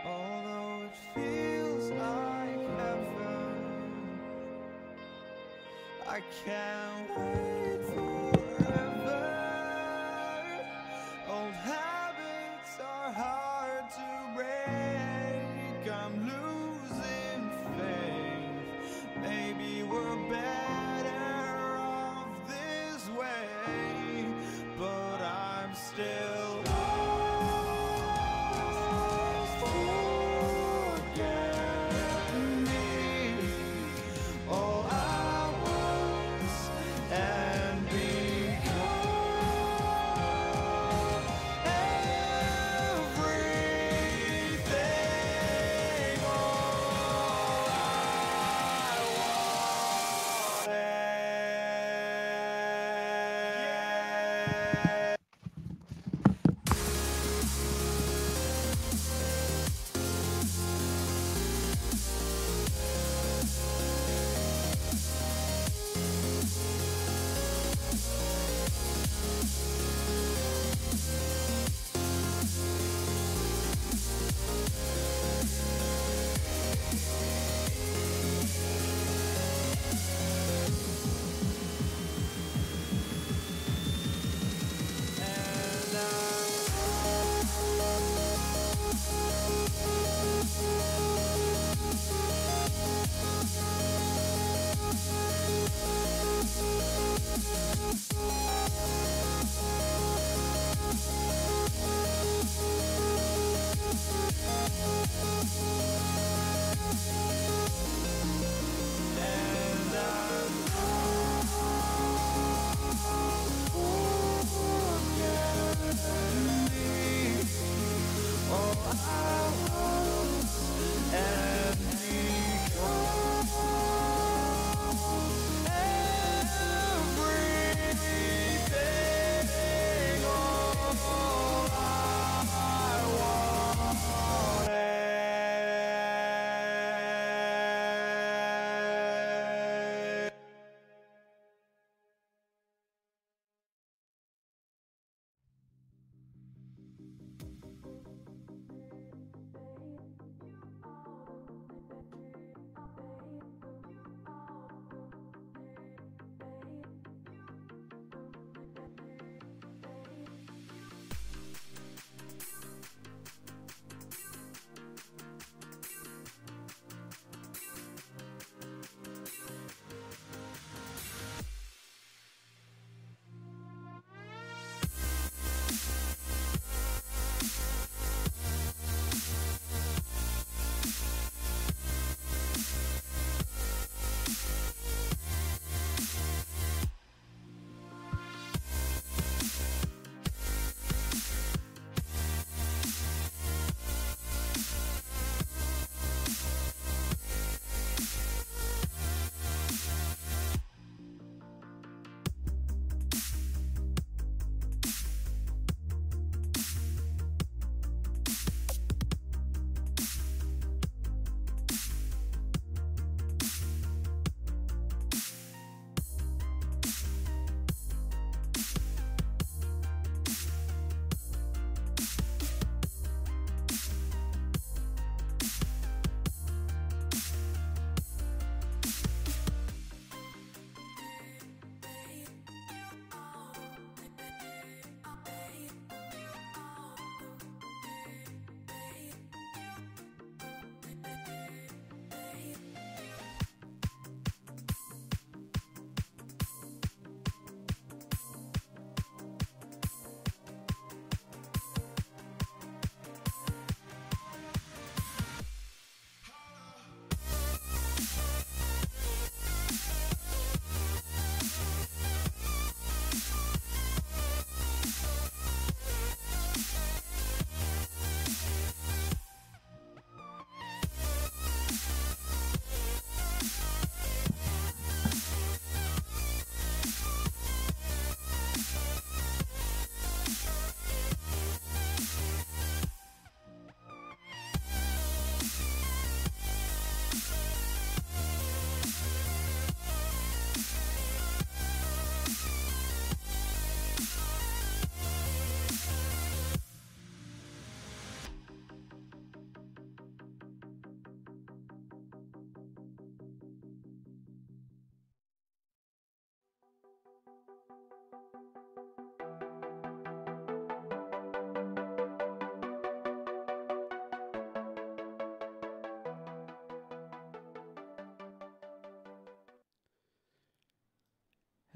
Although it feels like heaven, I can't wait forever. Old habits are hard to break. I'm losing faith. Maybe we're better off this way, but I'm still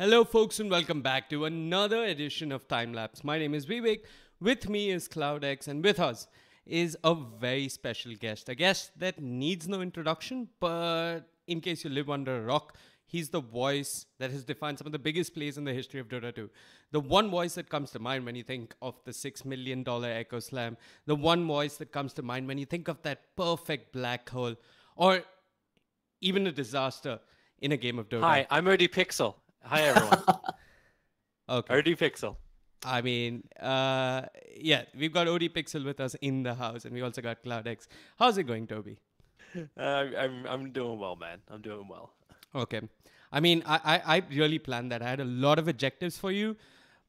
Hello, folks, and welcome back to another edition of Time Lapse. My name is Veewake. With me is ClouDx, and with us is a very special guest. A guest that needs no introduction, but in case you live under a rock, he's the voice that has defined some of the biggest plays in the history of Dota 2. The one voice that comes to mind when you think of the $6 million Echo Slam. The one voice that comes to mind when you think of that perfect black hole, or even a disaster in a game of Dota. Hi, I'm OD Pixel. Hi, everyone. Okay. OD Pixel. I mean, yeah, we've got OD Pixel with us in the house, and we also got ClouDx. How's it going, Toby? I'm doing well, man. I'm doing well. Okay. I mean, I really planned that. I had a lot of adjectives for you.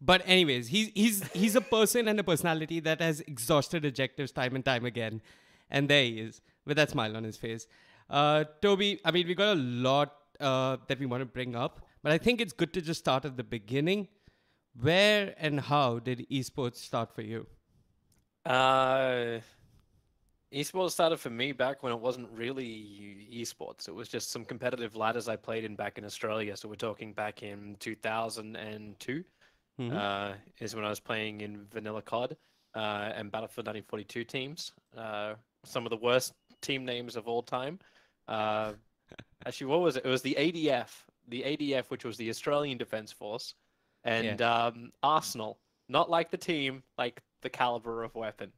But anyways, he's a person and a personality that has exhausted adjectives time and time again. And there he is, with that smile on his face. Toby, I mean, we got a lot that we want to bring up, but I think it's good to just start at the beginning. Where and how did esports start for you? Esports started for me back when it wasn't really esports. It was just some competitive ladders I played in back in Australia. So we're talking back in 2002. Is when I was playing in Vanilla COD and Battlefield 1942 teams. Some of the worst team names of all time. Actually, what was it? It was the ADF, which was the Australian Defence Force, and Arsenal. Not like the team, like the caliber of weapon.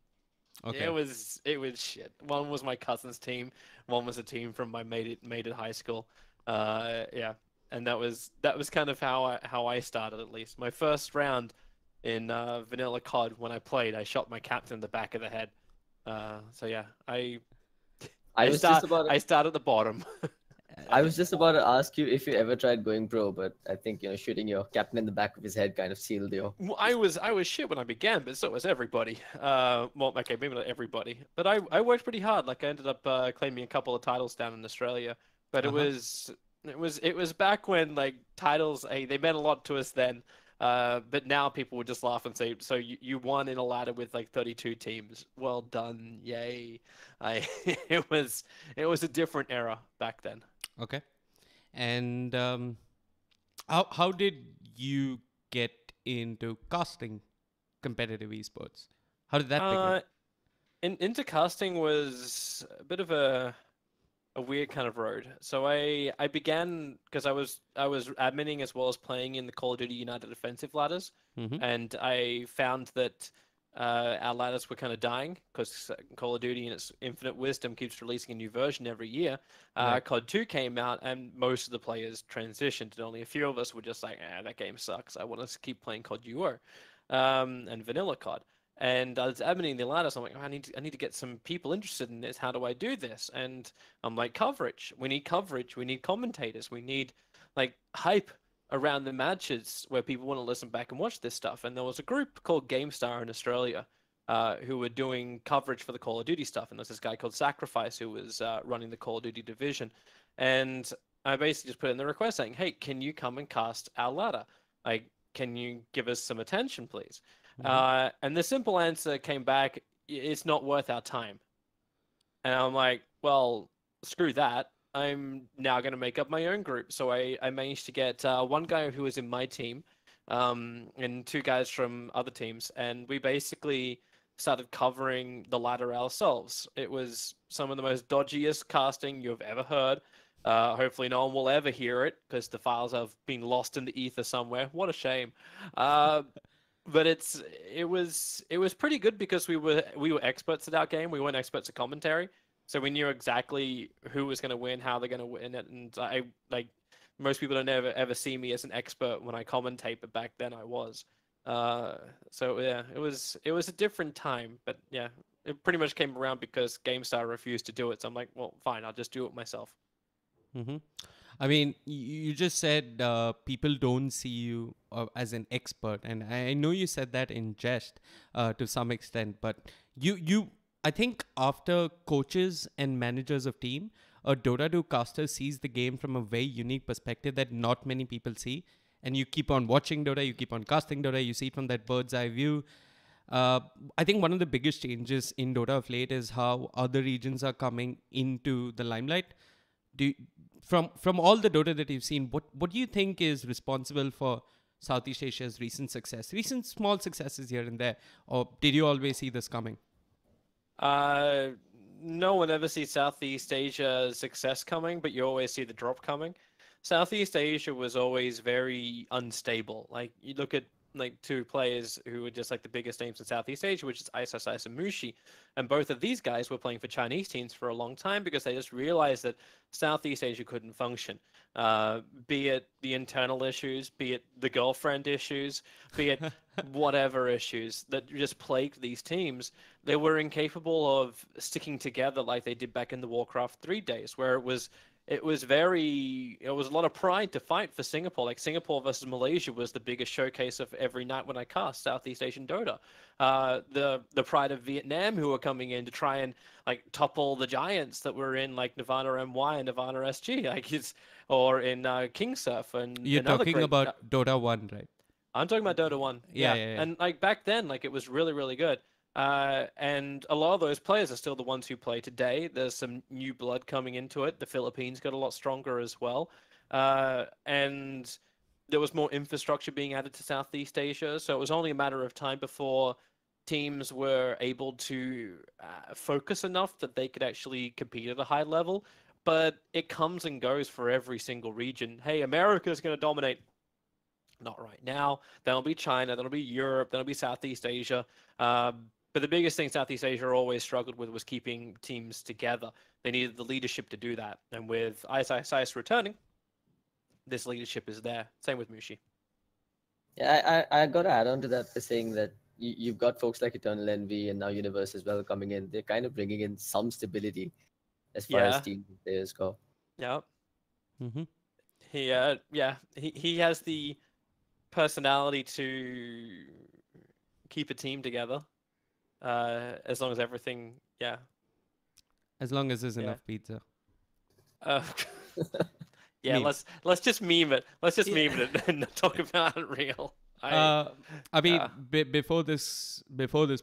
Okay. It was shit. One was my cousin's team. One was a team from my mate at high school. Yeah, and that was kind of how I started, at least. My first round in Vanilla COD, when I played, I shot my captain in the back of the head. So yeah, I start at the bottom. I was just about to ask you if you ever tried going pro, but I think shooting your captain in the back of his head kind of sealed you. Well, I was shit when I began, but so was everybody. Well, okay, maybe not everybody, but I worked pretty hard. Like I ended up claiming a couple of titles down in Australia, but it was back when like titles, they meant a lot to us then. But now people would just laugh and say, "So you won in a ladder with like 32 teams? Well done, yay!" It was a different era back then. Okay. And how did you get into casting competitive esports? How did that begin? Into casting was a bit of a weird kind of road. So I began because I was adminning as well as playing in the Call of Duty United Defensive ladders, and I found that our ladders were kind of dying because Call of Duty in its infinite wisdom keeps releasing a new version every year. COD 2 came out and most of the players transitioned, and only a few of us were just like, that game sucks. I want to keep playing COD Duo and Vanilla COD. And I was admitting the ladders. I'm like, I need to get some people interested in this. How do I do this? And I'm like, coverage. We need coverage. We need commentators. We need like hype around the matches where people want to listen back and watch this stuff. And there was a group called GameStar in Australia who were doing coverage for the Call of Duty stuff. And there's this guy called Sacrifice who was running the Call of Duty division. And I basically just put in the request saying, hey, can you come and cast our ladder? Like, can you give us some attention, please? And the simple answer came back, it's not worth our time. And I'm like, well, screw that. I'm now going to make up my own group. So I managed to get one guy who was in my team and two guys from other teams. And we basically started covering the ladder ourselves. It was some of the most dodgiest casting you've ever heard. Hopefully no one will ever hear it because the files have been lost in the ether somewhere. What a shame. But it was pretty good because we were experts at our game. We weren't experts at commentary. So we knew exactly who was going to win, how they're going to win it, and I like most people don't ever see me as an expert when I commentate, but back then I was. So yeah, it was a different time, but yeah, it pretty much came around because GameStar refused to do it. So I'm like, well, fine, I'll just do it myself. I mean, you just said people don't see you as an expert, and I know you said that in jest to some extent, but I think after coaches and managers of team, a Dota 2 caster sees the game from a very unique perspective that not many people see. And you keep on watching Dota, you keep on casting Dota, you see it from that bird's eye view. I think one of the biggest changes in Dota of late is how other regions are coming into the limelight. from all the Dota that you've seen, what do you think is responsible for Southeast Asia's recent success, recent small successes here and there, or did you always see this coming? No one ever sees Southeast Asia's success coming, but you always see the drop coming. Southeast Asia was always very unstable. Like you look at like two players who were just like the biggest names in Southeast Asia, which is Ice and Mushi, and both of these guys were playing for Chinese teams for a long time because they just realized that Southeast Asia couldn't function. Be it the internal issues, be it the girlfriend issues, be it whatever issues that just plagued these teams, they were incapable of sticking together like they did back in the Warcraft 3 days, where it was a lot of pride to fight for Singapore. Like Singapore versus Malaysia was the biggest showcase of every night when I cast Southeast Asian Dota. The pride of Vietnam, who were coming in to try and like topple the giants that were in like Nirvana MY and Nirvana SG, or in King Surf and You're talking about Dota 1, right? I'm talking about Dota 1. Yeah. And like back then, like it was really, really good. And a lot of those players are still the ones who play today. There's some new blood coming into it. The Philippines got a lot stronger as well. And there was more infrastructure being added to Southeast Asia. So it was only a matter of time before teams were able to focus enough that they could actually compete at a high level. But it comes and goes for every single region. Hey, America's going to dominate. Not right now. Then it'll be China. Then it'll be Europe. Then it'll be Southeast Asia. But the biggest thing Southeast Asia always struggled with was keeping teams together. They needed the leadership to do that. And with Ice returning, this leadership is there. Same with Mushi. Yeah, I got to add on to that by saying that you've got folks like Eternal Envy and now Universe as well coming in. They're kind of bringing in some stability as far as team players go. Yeah. Mm-hmm. He has the personality to keep a team together. As long as everything, as long as there's enough pizza. Meme. let's just meme it. Let's just meme it and not talk about it real. Before this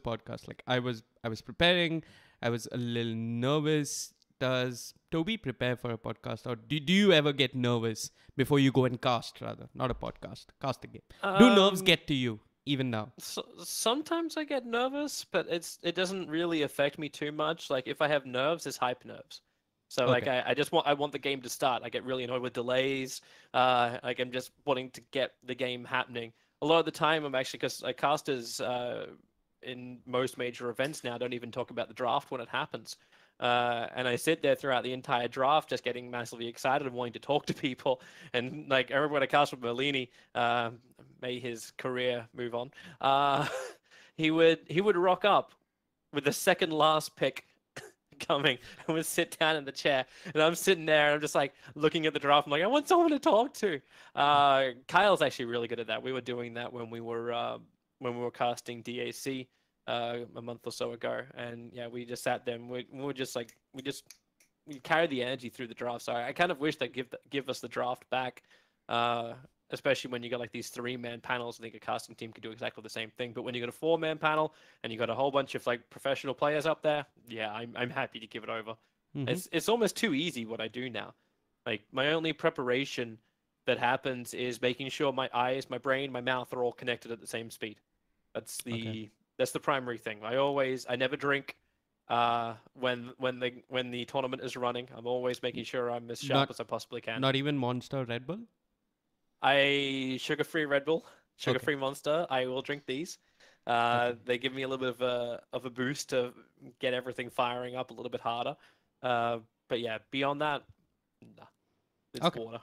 podcast, like I was preparing. I was a little nervous. Does Toby prepare for a podcast, or do you ever get nervous before you go and cast? Rather, not a podcast, cast a game. Do nerves get to you? Even now, sometimes I get nervous, but it doesn't really affect me too much. Like if I have nerves, it's hype nerves. So like I want the game to start. I get really annoyed with delays. Like I'm just wanting to get the game happening. A lot of the time, I'm actually, because casters in most major events now don't even talk about the draft when it happens. And I sit there throughout the entire draft just getting massively excited and wanting to talk to people. And like everyone I cast with Merlini, may his career move on, he would rock up with the second last pick coming and would sit down in the chair. And I'm sitting there and I'm just like looking at the draft. I'm like, I want someone to talk to. Kyle's actually really good at that. We were doing that when we were casting DAC. A month or so ago, and we just sat there and we carried the energy through the draft. So I kind of wish they'd give us the draft back, especially when you got like these 3-man panels. I think a casting team could do exactly the same thing. But when you got a 4-man panel and you got a whole bunch of like professional players up there, I'm happy to give it over. Mm-hmm. It's almost too easy what I do now. Like my only preparation that happens is making sure my eyes, my brain, my mouth are all connected at the same speed. That's the primary thing. I never drink when the tournament is running. I'm always making sure I'm as sharp as I possibly can. Not even Monster Red Bull? Sugar-free Red Bull, sugar-free Monster. I will drink these. They give me a little bit of a boost to get everything firing up a little bit harder. But yeah, beyond that, nah, it's water.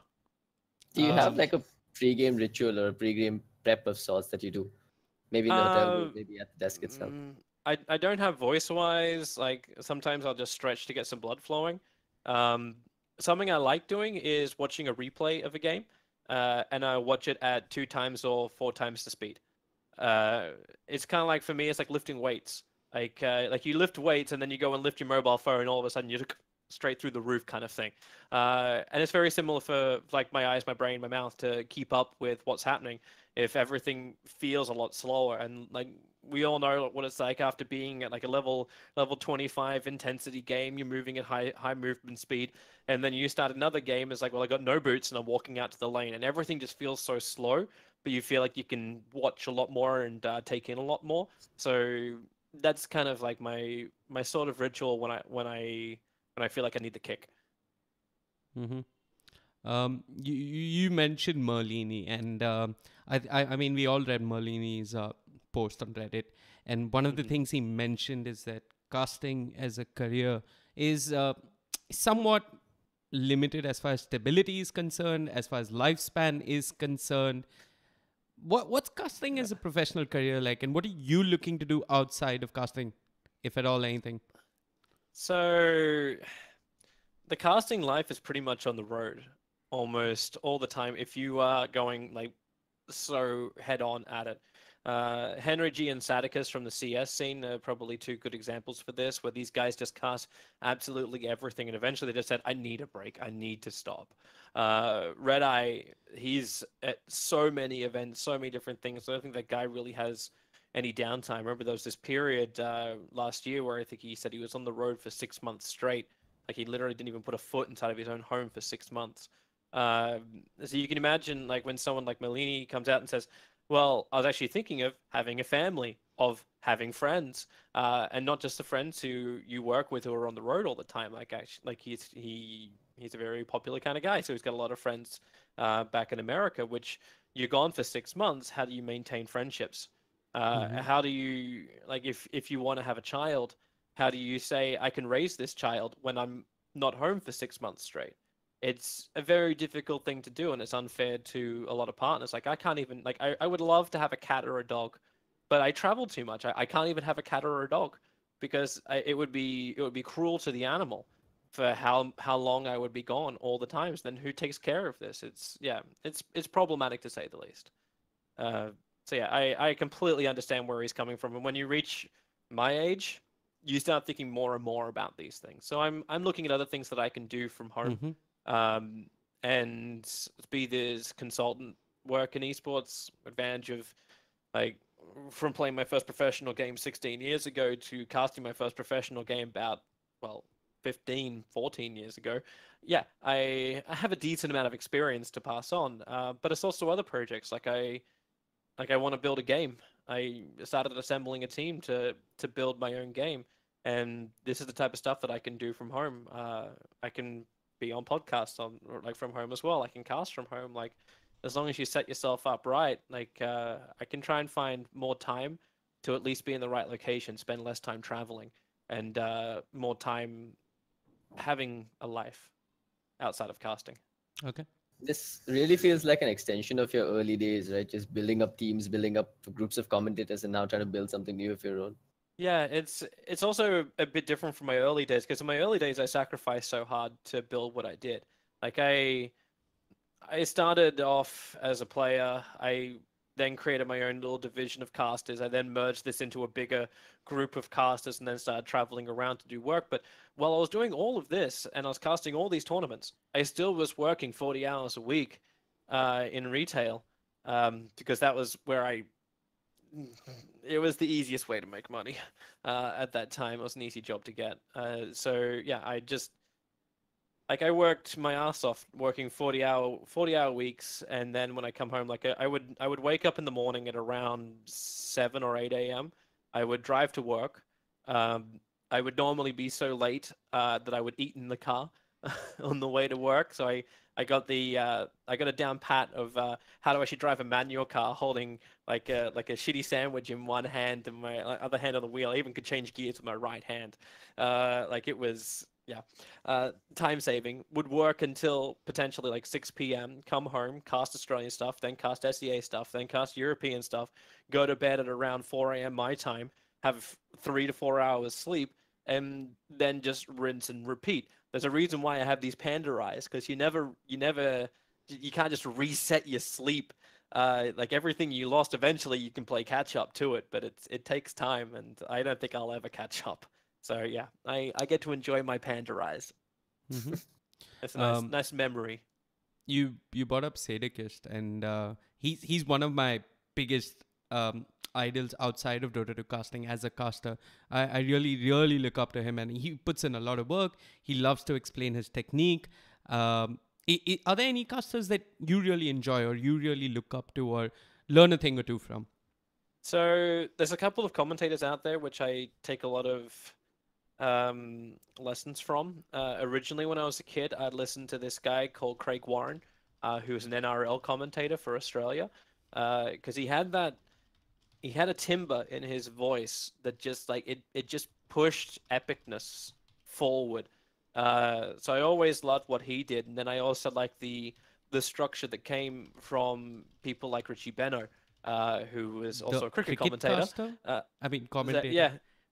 Do you have like a pre-game ritual or a pre-game prep of sorts that you do? Maybe in the hotel, maybe at the desk itself. I don't have voice-wise. Like sometimes I'll just stretch to get some blood flowing. Something I like doing is watching a replay of a game, and I watch it at 2 times or 4 times the speed. It's kind of like, for me, it's like lifting weights. Like you lift weights and then you go and lift your mobile phone, and all of a sudden you're straight through the roof kind of thing. And it's very similar for like my eyes, my brain, my mouth to keep up with what's happening. If everything feels a lot slower, and like we all know what it's like after being at like a level 25 intensity game. You're moving at high movement speed, and then you start another game. It's like, well, I got no boots and I'm walking out to the lane, and everything just feels so slow. But you feel like you can watch a lot more and take in a lot more. So that's kind of like my sort of ritual when I feel like I need the kick. Mm-hmm. You mentioned Merlini, and I mean, we all read Merlini's post on Reddit, and one of the things he mentioned is that casting as a career is somewhat limited as far as stability is concerned, as far as lifespan is concerned. What's casting as a professional career like, and what are you looking to do outside of casting, if at all anything? So the casting life is pretty much on the road almost all the time if you are going like so head on at it. Henry G and Sadicus from the CS scene are probably two good examples for this, where these guys just cast absolutely everything, and eventually they just said, I need a break, I need to stop. Red Eye, he's at so many events, so many different things. I don't think that guy really has any downtime. Remember, there was this period last year where I think he said he was on the road for 6 months straight. Like, he literally didn't even put a foot inside of his own home for 6 months. So you can imagine, like, when someone like Merlini comes out and says, well, I was actually thinking of having a family, of having friends, and not just the friends who you work with who are on the road all the time. Like, actually, like he's a very popular kind of guy, so he's got a lot of friends back in America. Which, you're gone for 6 months. How do you maintain friendships? How do you, like, if you want to have a child, how do you say I can raise this child when I'm not home for 6 months straight? It's a very difficult thing to do, and it's unfair to a lot of partners. Like, I can't even, like, I would love to have a cat or a dog, but I travel too much. I can't even have a cat or a dog because it would be cruel to the animal for how long I would be gone all the times. Then who takes care of this? It's problematic to say the least. So yeah, I completely understand where he's coming from. And when you reach my age, you start thinking more and more about these things. So I'm looking at other things that I can do from home. And be this consultant work in esports, advantage of, like, from playing my first professional game 16 years ago to casting my first professional game about, well, 15, 14 years ago. Yeah, I have a decent amount of experience to pass on, but it's also other projects. Like I want to build a game. I started assembling a team to build my own game, and this is the type of stuff that I can do from home. I can be on podcasts from home as well. I can cast from home. Like, as long as you set yourself up right, like, I can try and find more time to at least be in the right location, spend less time traveling, and more time having a life outside of casting. Okay. This really feels like an extension of your early days, right? Just building up teams, building up groups of commentators, and now trying to build something new of your own. Yeah, it's also a bit different from my early days, because in my early days I sacrificed so hard to build what I did. Like, I started off as a player. I then created my own little division of casters. I then merged this into a bigger group of casters and then started traveling around to do work. But while I was doing all of this and I was casting all these tournaments, I still was working 40 hours a week in retail, because that was where it was the easiest way to make money at that time. It was an easy job to get. So yeah, I worked my ass off working 40-hour weeks, and then when I come home, like, I would wake up in the morning at around 7 or 8 a.m. I would drive to work. I would normally be so late that I would eat in the car on the way to work. So I got a down pat of how to actually drive a manual car, holding like a shitty sandwich in one hand and my other hand on the wheel. I even could change gears with my right hand. Like, it was, yeah, time saving. Would work until potentially like 6 p.m. Come home, cast Australian stuff, then cast SEA stuff, then cast European stuff. Go to bed at around 4 a.m. my time. Have 3 to 4 hours sleep, and then just rinse and repeat. There's a reason why I have these panda eyes, because you can't just reset your sleep. Like, everything you lost, eventually you can play catch up to it, but it takes time, and I don't think I'll ever catch up. So yeah, I get to enjoy my panda eyes. It's a nice memory. You brought up Sadicist, and he's one of my biggest idols outside of Dota to casting as a caster. I really look up to him, and he puts in a lot of work. He loves to explain his technique. Are there any casters that you really enjoy or you really look up to or learn a thing or two from? So there's a couple of commentators out there which I take a lot of lessons from. Originally, when I was a kid, I'd listened to this guy called Craig Warren, who was an NRL commentator for Australia, because he had a timbre in his voice that just like it just pushed epicness forward. So I always loved what he did, and then I also liked the structure that came from people like Richie Beno, who was also a cricket commentator. Commentator.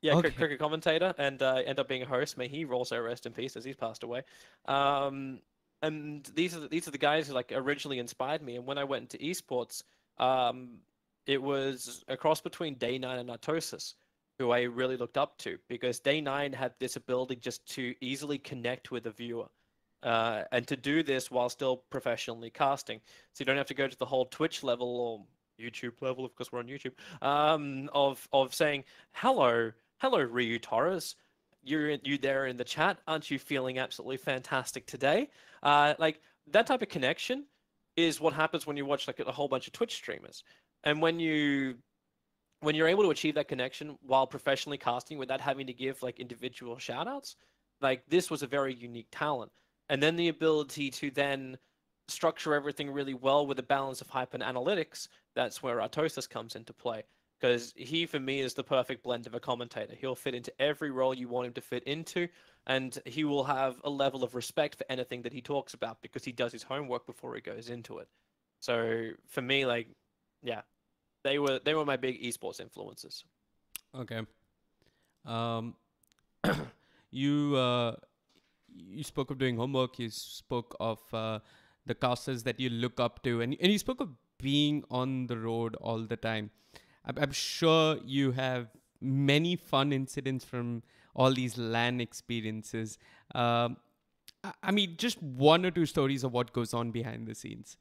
Yeah, Okay. cricket commentator, and end up being a host. May he also rest in peace, as he's passed away. And these are the guys who like originally inspired me. And when I went into esports, it was a cross between Day9 and Nartosis, who I really looked up to, because Day9 had this ability just to easily connect with a viewer. And to do this while still professionally casting. So you don't have to go to the whole Twitch level or YouTube level, of course we're on YouTube, of saying, hello Ryu Torres, you there in the chat, aren't you feeling absolutely fantastic today? Like that type of connection is what happens when you watch like a whole bunch of Twitch streamers. And when you're able to achieve that connection while professionally casting without having to give like individual shout outs, like this was a very unique talent. And then the ability to then structure everything really well with a balance of hype and analytics, that's where Artosis comes into play. Because he, for me, is the perfect blend of a commentator. He'll fit into every role you want him to fit into, and he will have a level of respect for anything that he talks about because he does his homework before he goes into it. So for me, like, yeah, they were my big esports influences. Okay. You spoke of doing homework. You spoke of the casters that you look up to, and you spoke of being on the road all the time. I'm sure you have many fun incidents from all these LAN experiences. I mean, just one or two stories of what goes on behind the scenes,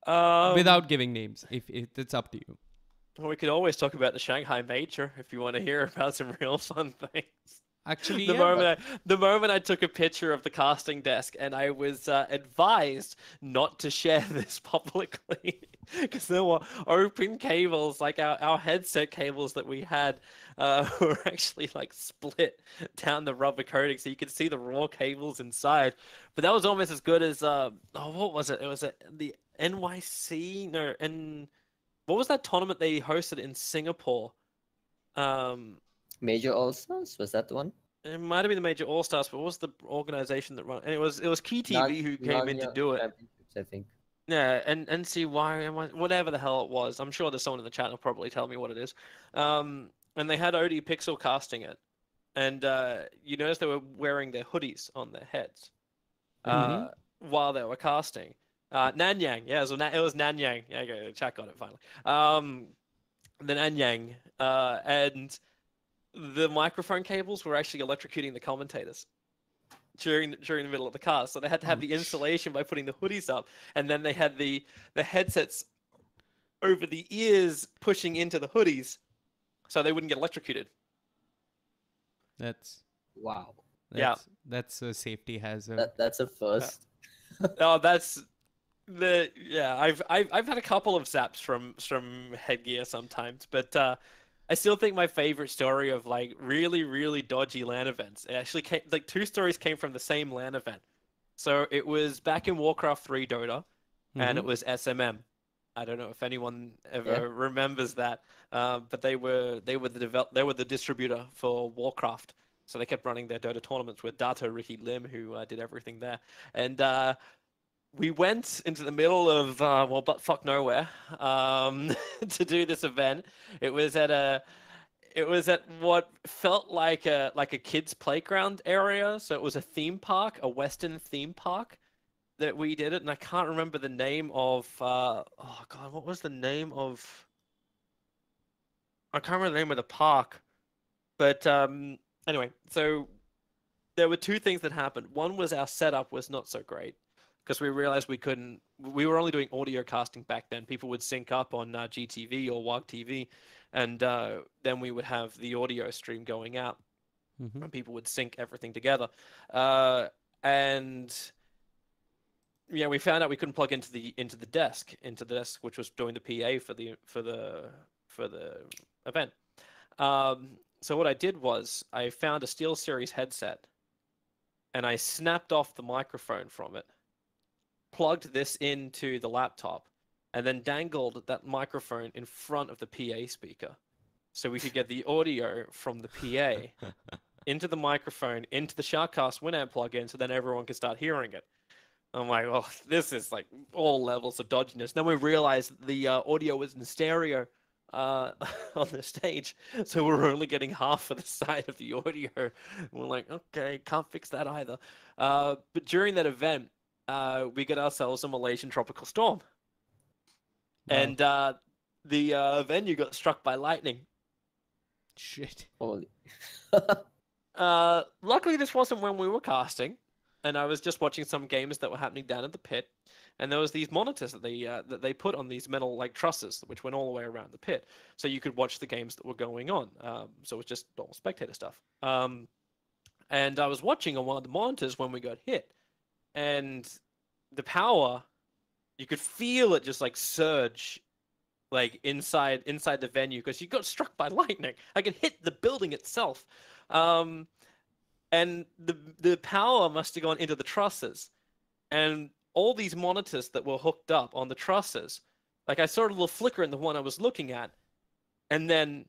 without giving names, if it's up to you. Well, we could always talk about the Shanghai Major if you want to hear about some real fun things. Actually, the moment I took a picture of the casting desk, and I was advised not to share this publicly because there were open cables, like our headset cables that we had were actually like split down the rubber coating, so you could see the raw cables inside. But that was almost as good as what was it? It was the NYC, no, and what was that tournament they hosted in Singapore? Major All Stars, was that the one? It might have been the Major All Stars, but what was the organization that run? And it was Key TV who came in to do it. I think. Yeah, and NCY, whatever the hell it was. I'm sure there's someone in the chat who'll probably tell me what it is. And they had OD Pixel casting it, and you notice they were wearing their hoodies on their heads while they were casting. Nanyang, yeah, it was Nanyang. Yeah, okay, chat got it finally. The Nanyang, and the microphone cables were actually electrocuting the commentators during the middle of the cast. So they had to have the insulation by putting the hoodies up, and then they had the headsets over the ears pushing into the hoodies so they wouldn't get electrocuted. That's wow. That's a safety hazard. That's a first. Oh, that's I've had a couple of zaps from headgear sometimes, but I still think my favorite story of like really, really dodgy LAN events, it actually came, like two stories came from the same LAN event. So it was back in Warcraft 3 Dota, and it was SMM. I don't know if anyone ever remembers that, but they were the distributor for Warcraft. So they kept running their Dota tournaments with Dato Ricky Lim, who did everything there. And we went into the middle of buttfuck nowhere to do this event. It was at what felt like a kids playground area. So it was a theme park, a Western theme park that we did it, and I can't remember the name of oh god, what was the name of? I can't remember the name of the park. But anyway, so there were two things that happened. One was our setup was not so great, because we realized we were only doing audio casting back then. People would sync up on GTV or WAG TV, and then we would have the audio stream going out, and people would sync everything together. And yeah, we found out we couldn't plug into the desk, which was doing the PA for the event. So what I did was I found a SteelSeries headset, and I snapped off the microphone from it, plugged this into the laptop, and then dangled that microphone in front of the PA speaker, so we could get the audio from the PA into the microphone, into the Shoutcast Winamp plugin, so then everyone could start hearing it. I'm like, oh, this is like all levels of dodginess. Then we realized the audio was in stereo on the stage, so we're only getting half of the side of the audio. We're like, okay, can't fix that either. But during that event, we got ourselves a Malaysian tropical storm. Wow. And the venue got struck by lightning. Shit. Holy. Luckily, this wasn't when we were casting, and I was just watching some games that were happening down at the pit, and there was these monitors that they put on these metal like trusses, which went all the way around the pit, so you could watch the games that were going on. So it was just normal spectator stuff. And I was watching on one of the monitors when we got hit, and the power, you could feel it just like surge, like inside the venue, because you got struck by lightning. Like it hit the building itself. And the power must have gone into the trusses, and all these monitors that were hooked up on the trusses, like I saw a little flicker in the one I was looking at, and then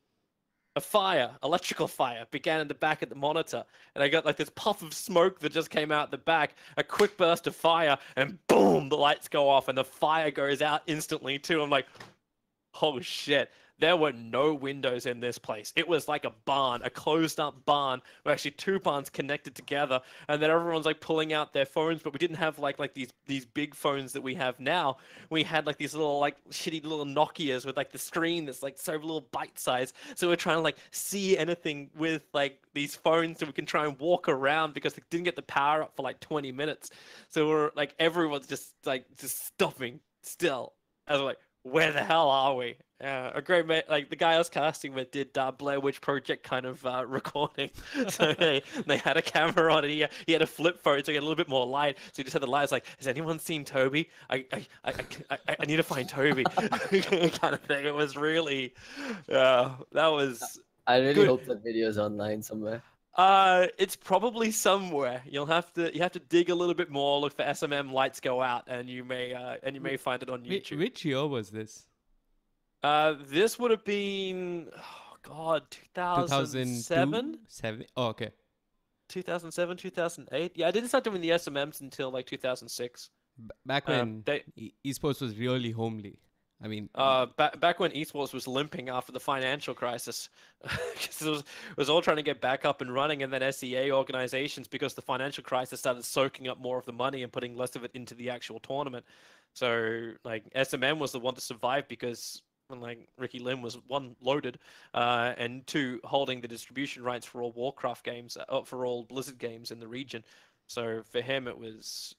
a electrical fire began in the back of the monitor, and I got like this puff of smoke that just came out the back, a quick burst of fire, and boom, the lights go off and the fire goes out instantly too. I'm like, oh shit. There were no windows in this place. It was like a barn, a closed-up barn, where actually two barns connected together, and then everyone's like pulling out their phones, but we didn't have like these big phones that we have now. We had like these little like shitty little Nokias with like the screen that's like so little bite size. So we're trying to like see anything with like these phones so we can try and walk around, because they didn't get the power up for like 20 minutes. So we're like, everyone's just stopping still. I was like, where the hell are we? A great mate, like the guy I was casting with, did Blair Witch Project kind of recording. So they had a camera on it. He had a flip phone to get a little bit more light. So he just had the lights like, has anyone seen Toby? I need to find Toby. Kind of thing. It was really, that was. I really good. hope that video is online somewhere. It's probably somewhere. You have to dig a little bit more, look for SMM lights go out, and you may find it on YouTube. Which year was this? This would have been, oh god, 2007? 7? Oh, okay. 2007, 2008. Yeah, I didn't start doing the SMMs until like 2006. Back when esports was really homely. I mean, back when esports was limping after the financial crisis, because it was all trying to get back up and running, and then SEA organizations, because the financial crisis started soaking up more of the money and putting less of it into the actual tournament. So like SMM was the one to survive, because like Ricky Lim was, one, loaded, and two, holding the distribution rights for all Warcraft games, for all Blizzard games in the region. So for him, it was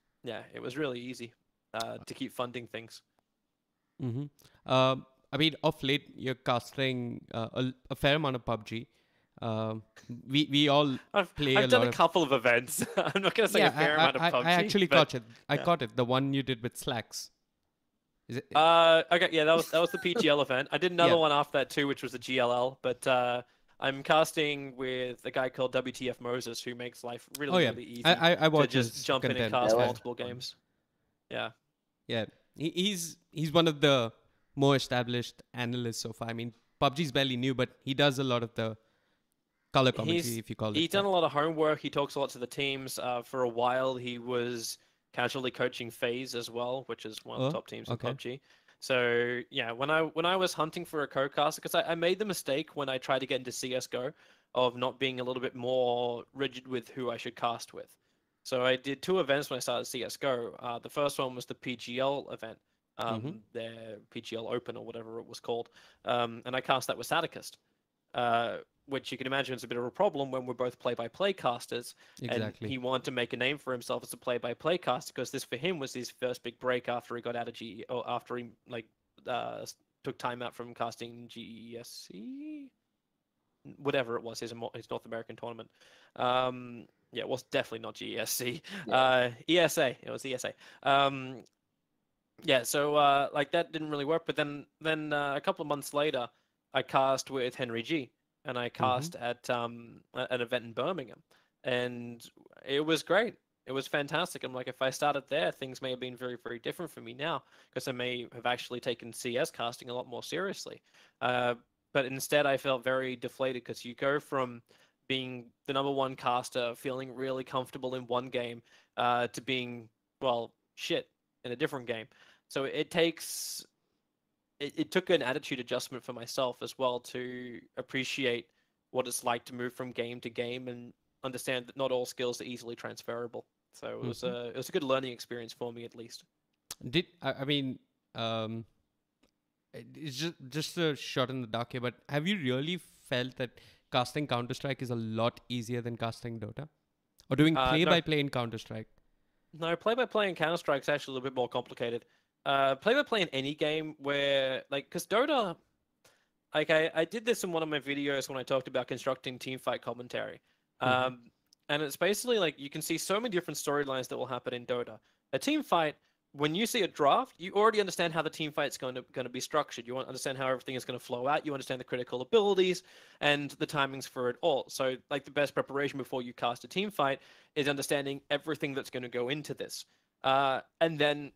really easy to keep funding things. Mm-hmm. I mean, of late, you're casting a fair amount of PUBG. We all play I've done a couple of events. I'm not going to say a fair amount of PUBG. I actually caught it. I caught it. The one you did with Slacks. Is it? Okay, yeah, that was the PGL event. I did another one after that too, which was the GLL. But I'm casting with a guy called WTF Moses, who makes life really easy. I watch to just jump in and cast multiple games. Yeah. Yeah. He's one of the more established analysts so far. I mean, PUBG's barely new, but he does a lot of the color commentary, if you call it. He's done a lot of homework. He talks a lot to the teams. For a while, he was casually coaching FaZe as well, which is one of the top teams in PUBG. So yeah, when I was hunting for a co-caster, because I made the mistake when I tried to get into CS:GO of not being a little bit more rigid with who I should cast with. So I did 2 events when I started CS:GO. The first one was the PGL event, their PGL Open or whatever it was called, and I cast that with Sadicist. which you can imagine is a bit of a problem when we're both play-by-play casters. Exactly. And he wanted to make a name for himself as a play-by-play caster because this for him was his first big break after he got out of GE, or after he took time out from casting GESC, whatever it was, his North American tournament. Yeah, it was definitely not GESC. Yeah. ESA. It was ESA. Yeah, so like that didn't really work. But then a couple of months later, I cast with Henry G, and I cast at an event in Birmingham, and it was great. It was fantastic. I'm like, if I started there, things may have been very, very different for me now, because I may have actually taken CS casting a lot more seriously. But instead, I felt very deflated because you go from being the #1 caster, feeling really comfortable in one game, to being, well, shit in a different game. So it took an attitude adjustment for myself as well to appreciate what it's like to move from game to game and understand that not all skills are easily transferable. So it was a good learning experience for me, at least. I mean, it's just a shot in the dark here, but have you really felt that casting Counter-Strike is a lot easier than casting Dota? Or doing play-by-play in Counter-Strike? No, play-by-play in Counter-Strike is actually a little bit more complicated. Play-by-play in any game where, like, because Dota, like, I did this in one of my videos when I talked about constructing teamfight commentary. And it's basically like you can see so many different storylines that will happen in Dota. A team fight, when you see a draft, you already understand how the team fight's going to be structured. You understand how everything is going to flow out. You understand the critical abilities and the timings for it all. So, like, the best preparation before you cast a team fight is understanding everything that's going to go into this. And then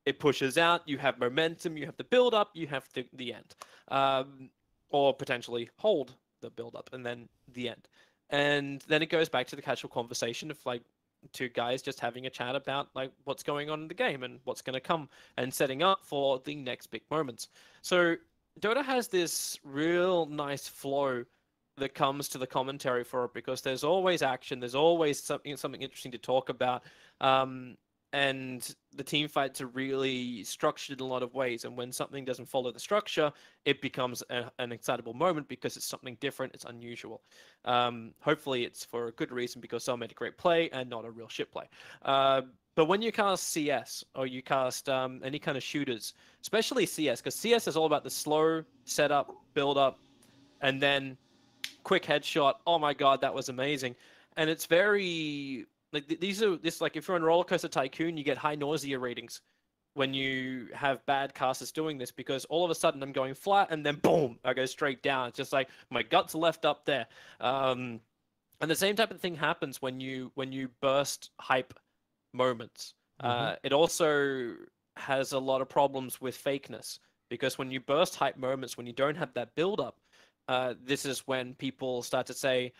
it pushes out. You have momentum. You have the build up. You have the end, or potentially hold the build up and then the end. And then it goes back to the casual conversation of, like, two guys just having a chat about, like, what's going on in the game and what's going to come and setting up for the next big moments. So Dota has this real nice flow that comes to the commentary for it, because there's always action, there's always something interesting to talk about, and the team fights are really structured in a lot of ways. And when something doesn't follow the structure, it becomes an excitable moment because it's something different, it's unusual. Hopefully it's for a good reason, because someone made a great play and not a real shit play. But when you cast CS or you cast any kind of shooters, especially CS, because CS is all about the slow setup, build up, and then quick headshot. Oh my god, that was amazing. And it's very... like, like, if you're on Roller Coaster Tycoon, you get high nausea ratings when you have bad casters doing this, because all of a sudden I'm going flat and then boom, I go straight down. It's just like my guts left up there. And the same type of thing happens when you burst hype moments. It also has a lot of problems with fakeness, because when you burst hype moments, when you don't have that build up, this is when people start to say,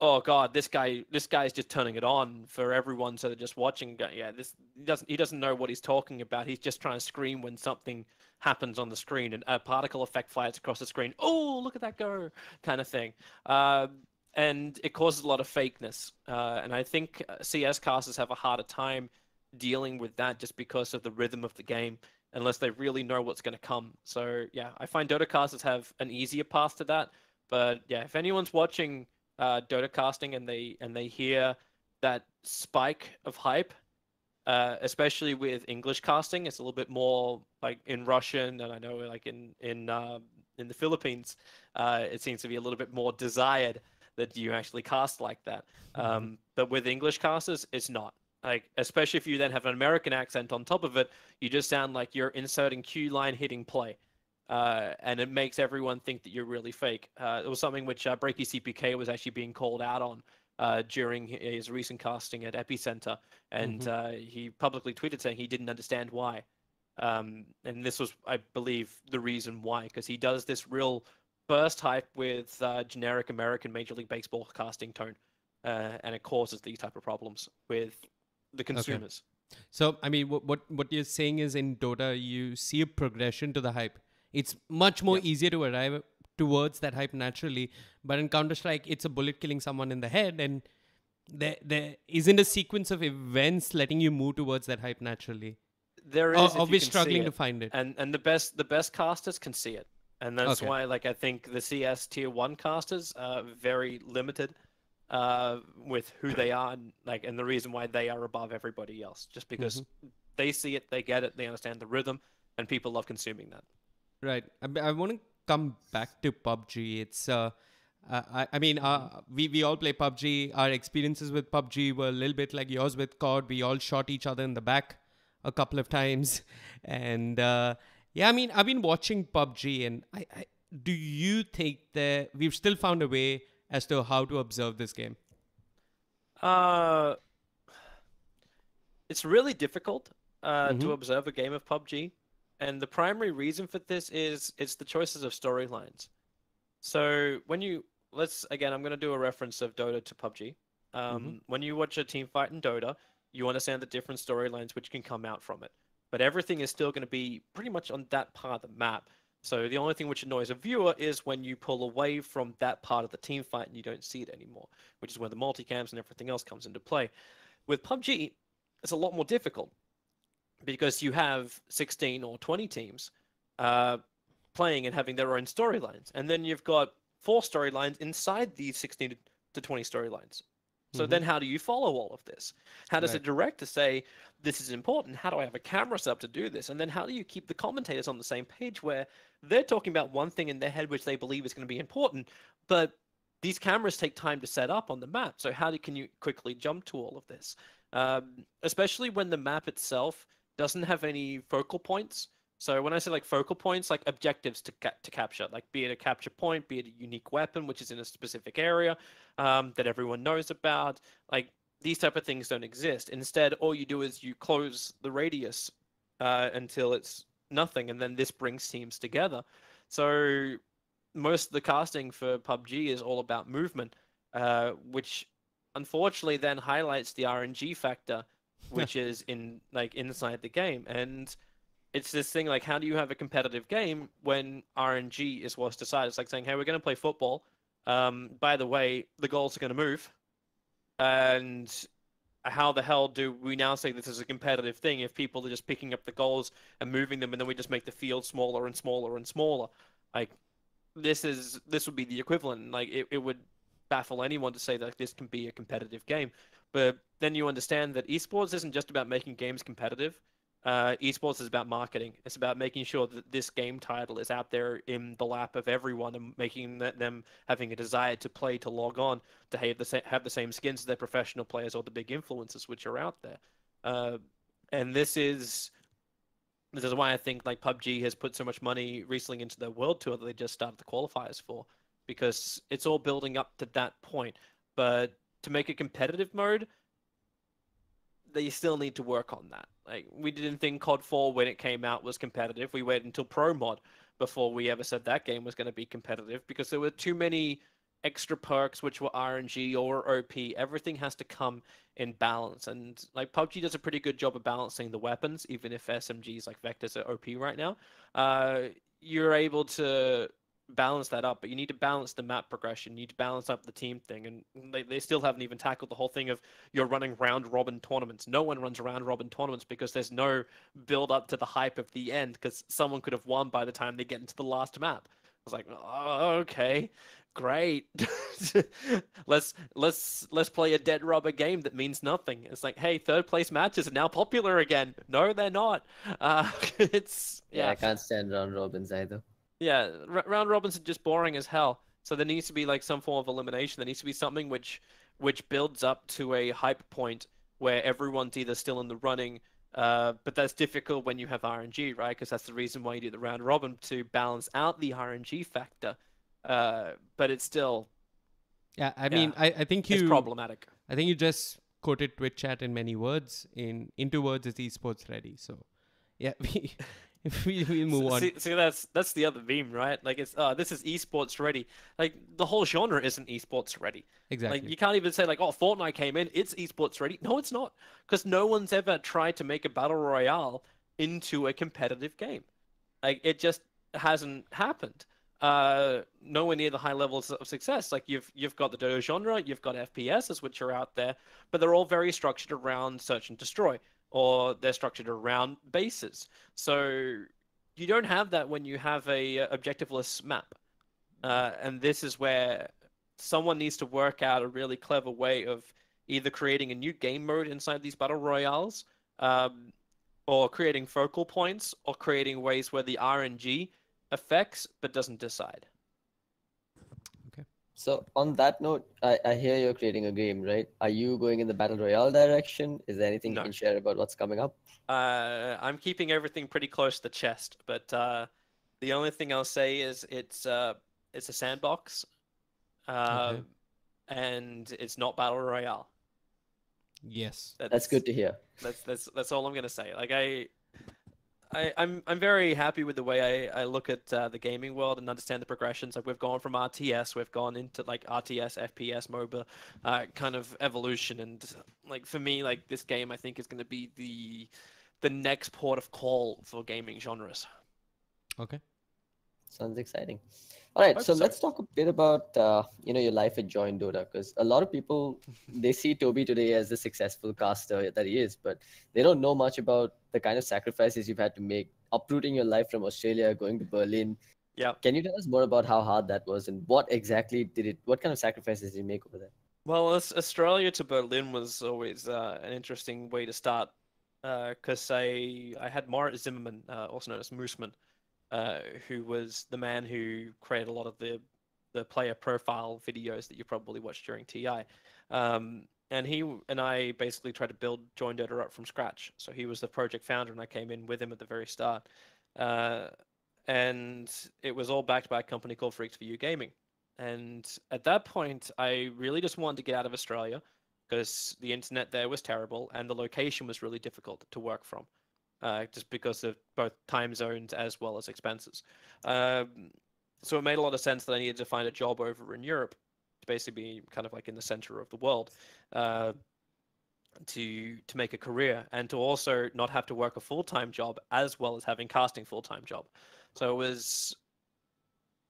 oh god, this guy's just turning it on for everyone, so they're just watching. Yeah, he doesn't know what he's talking about. He's just trying to scream when something happens on the screen, and a particle effect flies across the screen. Oh, look at that go, kind of thing. And it causes a lot of fakeness. And I think CS casters have a harder time dealing with that, just because of the rhythm of the game, unless they really know what's going to come. So yeah, I find Dota casters have an easier path to that. But yeah, if anyone's watching Dota casting and they hear that spike of hype, especially with English casting, it's a little bit more like in Russian, and I know like in the Philippines, it seems to be a little bit more desired that you actually cast like that. But with English casters, it's not. Like, especially if you then have an American accent on top of it, you just sound like you're inserting Q line hitting play. And it makes everyone think that you're really fake. It was something which Breaky CPK was actually being called out on during his recent casting at Epicenter, and he publicly tweeted saying he didn't understand why. And this was, I believe, the reason why, because he does this real burst hype with generic American Major League Baseball casting tone, and it causes these type of problems with the consumers. Okay. So, I mean, what you're saying is, in Dota, you see a progression to the hype. It's much more easier to arrive towards that hype naturally. But in Counter-Strike, it's a bullet killing someone in the head, and there isn't a sequence of events letting you move towards that hype naturally. There is, or we're struggling to find it. And the best casters can see it. And that's Okay. why, like, I think the CS Tier 1 casters are very limited with who they are, and, like, and the reason why they are above everybody else. Just because they see it, they get it, they understand the rhythm, and people love consuming that. Right. I want to come back to PUBG. It's I mean, we all play PUBG. Our experiences with PUBG were a little bit like yours with COD. We all shot each other in the back a couple of times, and yeah, I mean, I've been watching PUBG, and I do you think that we've still found a way as to how to observe this game? It's really difficult to observe a game of PUBG, and the primary reason for this is it's the choices of storylines. So when you again, I'm going to do a reference of Dota to PUBG. When you watch a team fight in Dota, you understand the different storylines which can come out from it. But everything is still going to be pretty much on that part of the map. So the only thing which annoys a viewer is when you pull away from that part of the team fight and you don't see it anymore, which is where the multicams and everything else comes into play. With PUBG, it's a lot more difficult because you have 16 or 20 teams playing and having their own storylines. And then you've got 4 storylines inside these 16 to 20 storylines. So then how do you follow all of this? How does a director say, this is important? How do I have a camera set up to do this? And then how do you keep the commentators on the same page where they're talking about one thing in their head which they believe is going to be important, but these cameras take time to set up on the map. So how can you quickly jump to all of this? Especially when the map itself doesn't have any focal points. So when I say like focal points, like objectives to capture, like be it a capture point, be it a unique weapon, which is in a specific area that everyone knows about, like these type of things don't exist. Instead, all you do is you close the radius until it's nothing, and then this brings teams together. So most of the casting for PUBG is all about movement, which unfortunately then highlights the RNG factor, which is inside the game. And it's this thing like, how do you have a competitive game when RNG is what's decided? It's like saying, hey, we're going to play football. By the way, the goals are going to move. And how the hell do we now say this is a competitive thing if people are just picking up the goals and moving them, and then we just make the field smaller and smaller and smaller? Like, this would be the equivalent. Like, it would baffle anyone to say that this can be a competitive game. But then you understand that esports isn't just about making games competitive. Esports is about marketing. It's about making sure that this game title is out there in the lap of everyone and making them having a desire to play, to log on, to have the same skins as their professional players or the big influencers which are out there. And this is why I think like PUBG has put so much money recently into their world tour that they just started the qualifiers for, because it's all building up to that point. But to make a competitive mode, they still need to work on that. Like, we didn't think COD 4 when it came out was competitive. We waited until Pro Mod before we ever said that game was going to be competitive, because there were too many extra perks which were RNG or OP. Everything has to come in balance, and like PUBG does a pretty good job of balancing the weapons, even if SMGs like Vectors are OP right now. You're able to balance that up, but you need to balance the map progression, you need to balance up the team thing, and they still haven't even tackled the whole thing of you're running round robin tournaments. No one runs round robin tournaments because there's no build up to the hype of the end, because someone could have won by the time they get into the last map. I was like, oh, okay, great. let's play a dead rubber game that means nothing. It's like, hey, third place matches are now popular again. No, they're not. It's I can't stand round robins either. Yeah, round robins are just boring as hell. So there needs to be like some form of elimination. There needs to be something which builds up to a hype point where everyone's either still in the running, but that's difficult when you have RNG, right? Because that's the reason why you do the round robin, to balance out the RNG factor. But it's still... Yeah, I mean, I think it's problematic. I think you just quoted Twitch chat in many words. Into words is esports ready. So, yeah, we'll move on. See, that's the other meme, right? Like, it's this is esports ready. Like, the whole genre isn't esports ready. Exactly. Like, you can't even say like, oh, Fortnite came in, it's esports ready. No, it's not, because no one's ever tried to make a battle royale into a competitive game. Like, it just hasn't happened. Nowhere near the high levels of success. Like, you've got the Dota genre, you've got FPSs which are out there, but they're all very structured around search and destroy, or they're structured around bases. So you don't have that when you have a objectiveless map. And this is where someone needs to work out a really clever way of either creating a new game mode inside these battle royales, or creating focal points, or creating ways where the RNG affects but doesn't decide. So on that note, I hear you're creating a game, right? Are you going in the battle royale direction? Is there anything you No. can share about what's coming up? I'm keeping everything pretty close to the chest, but the only thing I'll say is it's a sandbox, Okay. and it's not battle royale. Yes. That's good to hear. That's all I'm gonna say. Like I'm very happy with the way I look at the gaming world and understand the progressions. Like we've gone from RTS, we've gone into like RTS, FPS, MOBA, kind of evolution, and like for me, like this game I think is going to be the next port of call for gaming genres. Okay. Sounds exciting. All right, Hope so so. let's talk a bit about your life at JoinDOTA, because a lot of people, they see Toby today as the successful caster that he is, but they don't know much about the kind of sacrifices you've had to make, uprooting your life from Australia, going to Berlin. Yeah. Can you tell us more about how hard that was, and what kind of sacrifices did you make over there? Well, Australia to Berlin was always an interesting way to start, because I had Moritz Zimmerman, also known as Mooseman, who was the man who created a lot of the player profile videos that you probably watched during TI. And he and I basically tried to build JoinDOTA up from scratch. So he was the project founder, and I came in with him at the very start. And it was all backed by a company called Freaks for You Gaming. And at that point, I really just wanted to get out of Australia because the internet there was terrible and the location was really difficult to work from. Just because of both time zones as well as expenses. So it made a lot of sense that I needed to find a job over in Europe to basically be kind of like in the center of the world, to make a career, and to also not have to work a full-time job as well as having casting full-time job. So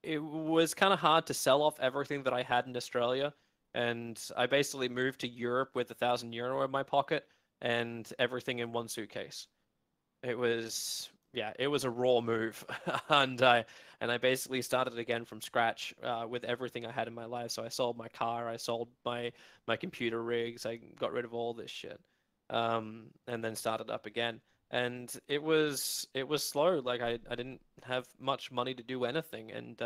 it was kind of hard to sell off everything that I had in Australia, and I basically moved to Europe with €1,000 in my pocket and everything in one suitcase. It was a raw move, and I basically started again from scratch with everything I had in my life. So I sold my car, I sold my computer rigs, I got rid of all this shit, and then started up again. And it was slow. Like I didn't have much money to do anything, and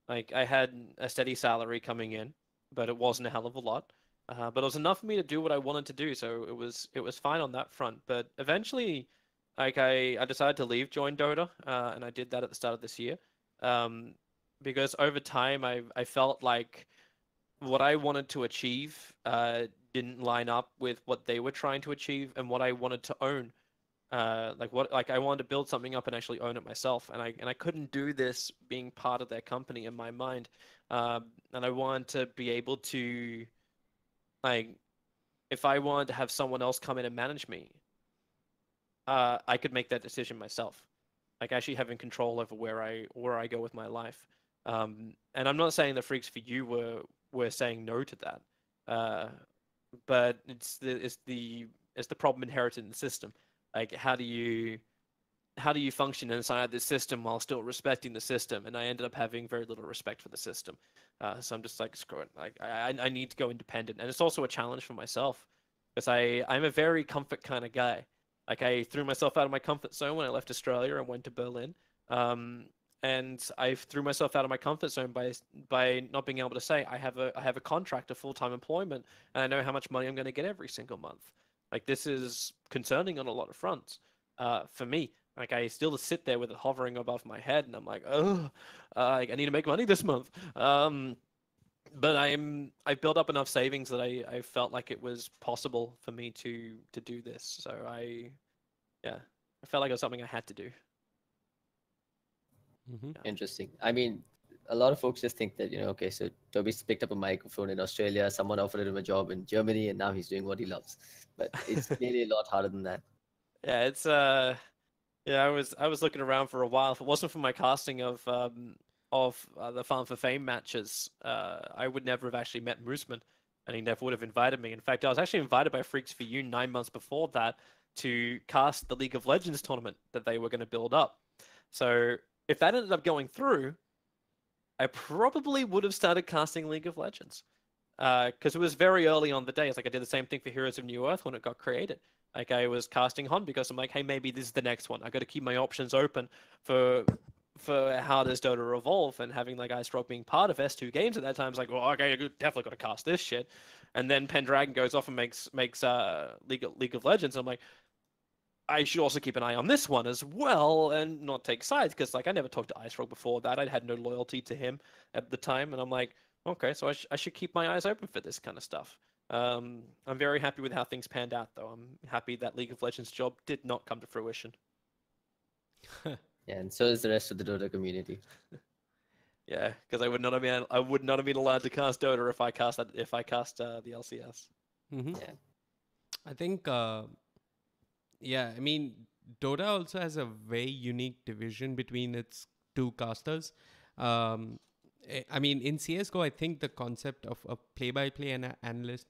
like I had a steady salary coming in, but it wasn't a hell of a lot. But it was enough for me to do what I wanted to do, so it was fine on that front. But eventually, like I decided to leave JoinDOTA, and I did that at the start of this year, because over time I felt like what I wanted to achieve didn't line up with what they were trying to achieve and what I wanted to own. Like I wanted to build something up and actually own it myself, and I couldn't do this being part of their company in my mind, and I wanted to be able to, like, if I wanted to have someone else come in and manage me, I could make that decision myself, like actually having control over where I go with my life. And I'm not saying the Freaks for You were saying no to that, but it's the problem inherited in the system. Like how do you function inside this system while still respecting the system? And I ended up having very little respect for the system. So I'm just like, screw it. Like I need to go independent, and it's also a challenge for myself because I'm a very comfort kind of guy. Like I threw myself out of my comfort zone when I left Australia and went to Berlin. And I threw myself out of my comfort zone by not being able to say I have a contract of full-time employment and I know how much money I'm going to get every single month. Like this is concerning on a lot of fronts for me. Like I still sit there with it hovering above my head, and I'm like, oh, I need to make money this month. But I built up enough savings that I felt like it was possible for me to do this. So I felt like it was something I had to do. Mm-hmm. Interesting. I mean, a lot of folks just think that, okay, so Toby's picked up a microphone in Australia, someone offered him a job in Germany, and now he's doing what he loves. But it's really a lot harder than that. Yeah, it's I was looking around for a while. If it wasn't for my casting of the Farm for Fame matches, I would never have actually met Mooseman, and he never would have invited me. In fact, I was actually invited by Freaks for You 9 months before that to cast the League of Legends tournament that they were going to build up. So if that ended up going through, I probably would have started casting League of Legends. Because it was very early on the day. It's like I did the same thing for Heroes of New Earth when it got created. Like I was casting Hon because I'm like, hey, maybe this is the next one. I got to keep my options open for how does Dota evolve, and having like Ice Rock being part of S2 Games at that time is like, well, okay, you definitely got to cast this shit. And then Pendragon goes off and makes League of Legends. And I'm like, I should also keep an eye on this one as well and not take sides, because like I never talked to Ice Rock before that. I had no loyalty to him at the time, and I'm like, okay, so I should keep my eyes open for this kind of stuff. I'm very happy with how things panned out, though. I'm happy that League of Legends job did not come to fruition. Yeah, and so is the rest of the Dota community. Yeah, because I would not have been allowed to cast Dota if I cast the LCS. Mm-hmm. Yeah. I think, yeah, I mean, Dota also has a very unique division between its two casters. I mean, in CSGO, I think the concept of a play-by-play and an analyst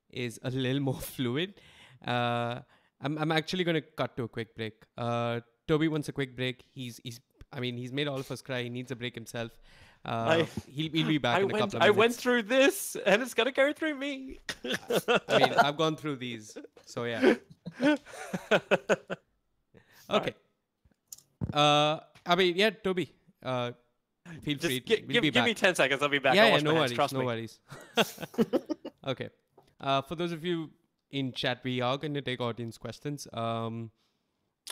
is a little more fluid. I'm actually going to cut to a quick break. Toby wants a quick break. He's made all of us cry. He needs a break himself. He'll be back in a couple of minutes. I went through this, and it's gonna go through me. I mean, I've gone through these, so yeah. Okay. I mean, yeah, Toby. Feel free. Give me 10 seconds. I'll be back. Yeah, I'll wash my no hands, worries. trust No me. worries. Okay. For those of you in chat, we are going to take audience questions.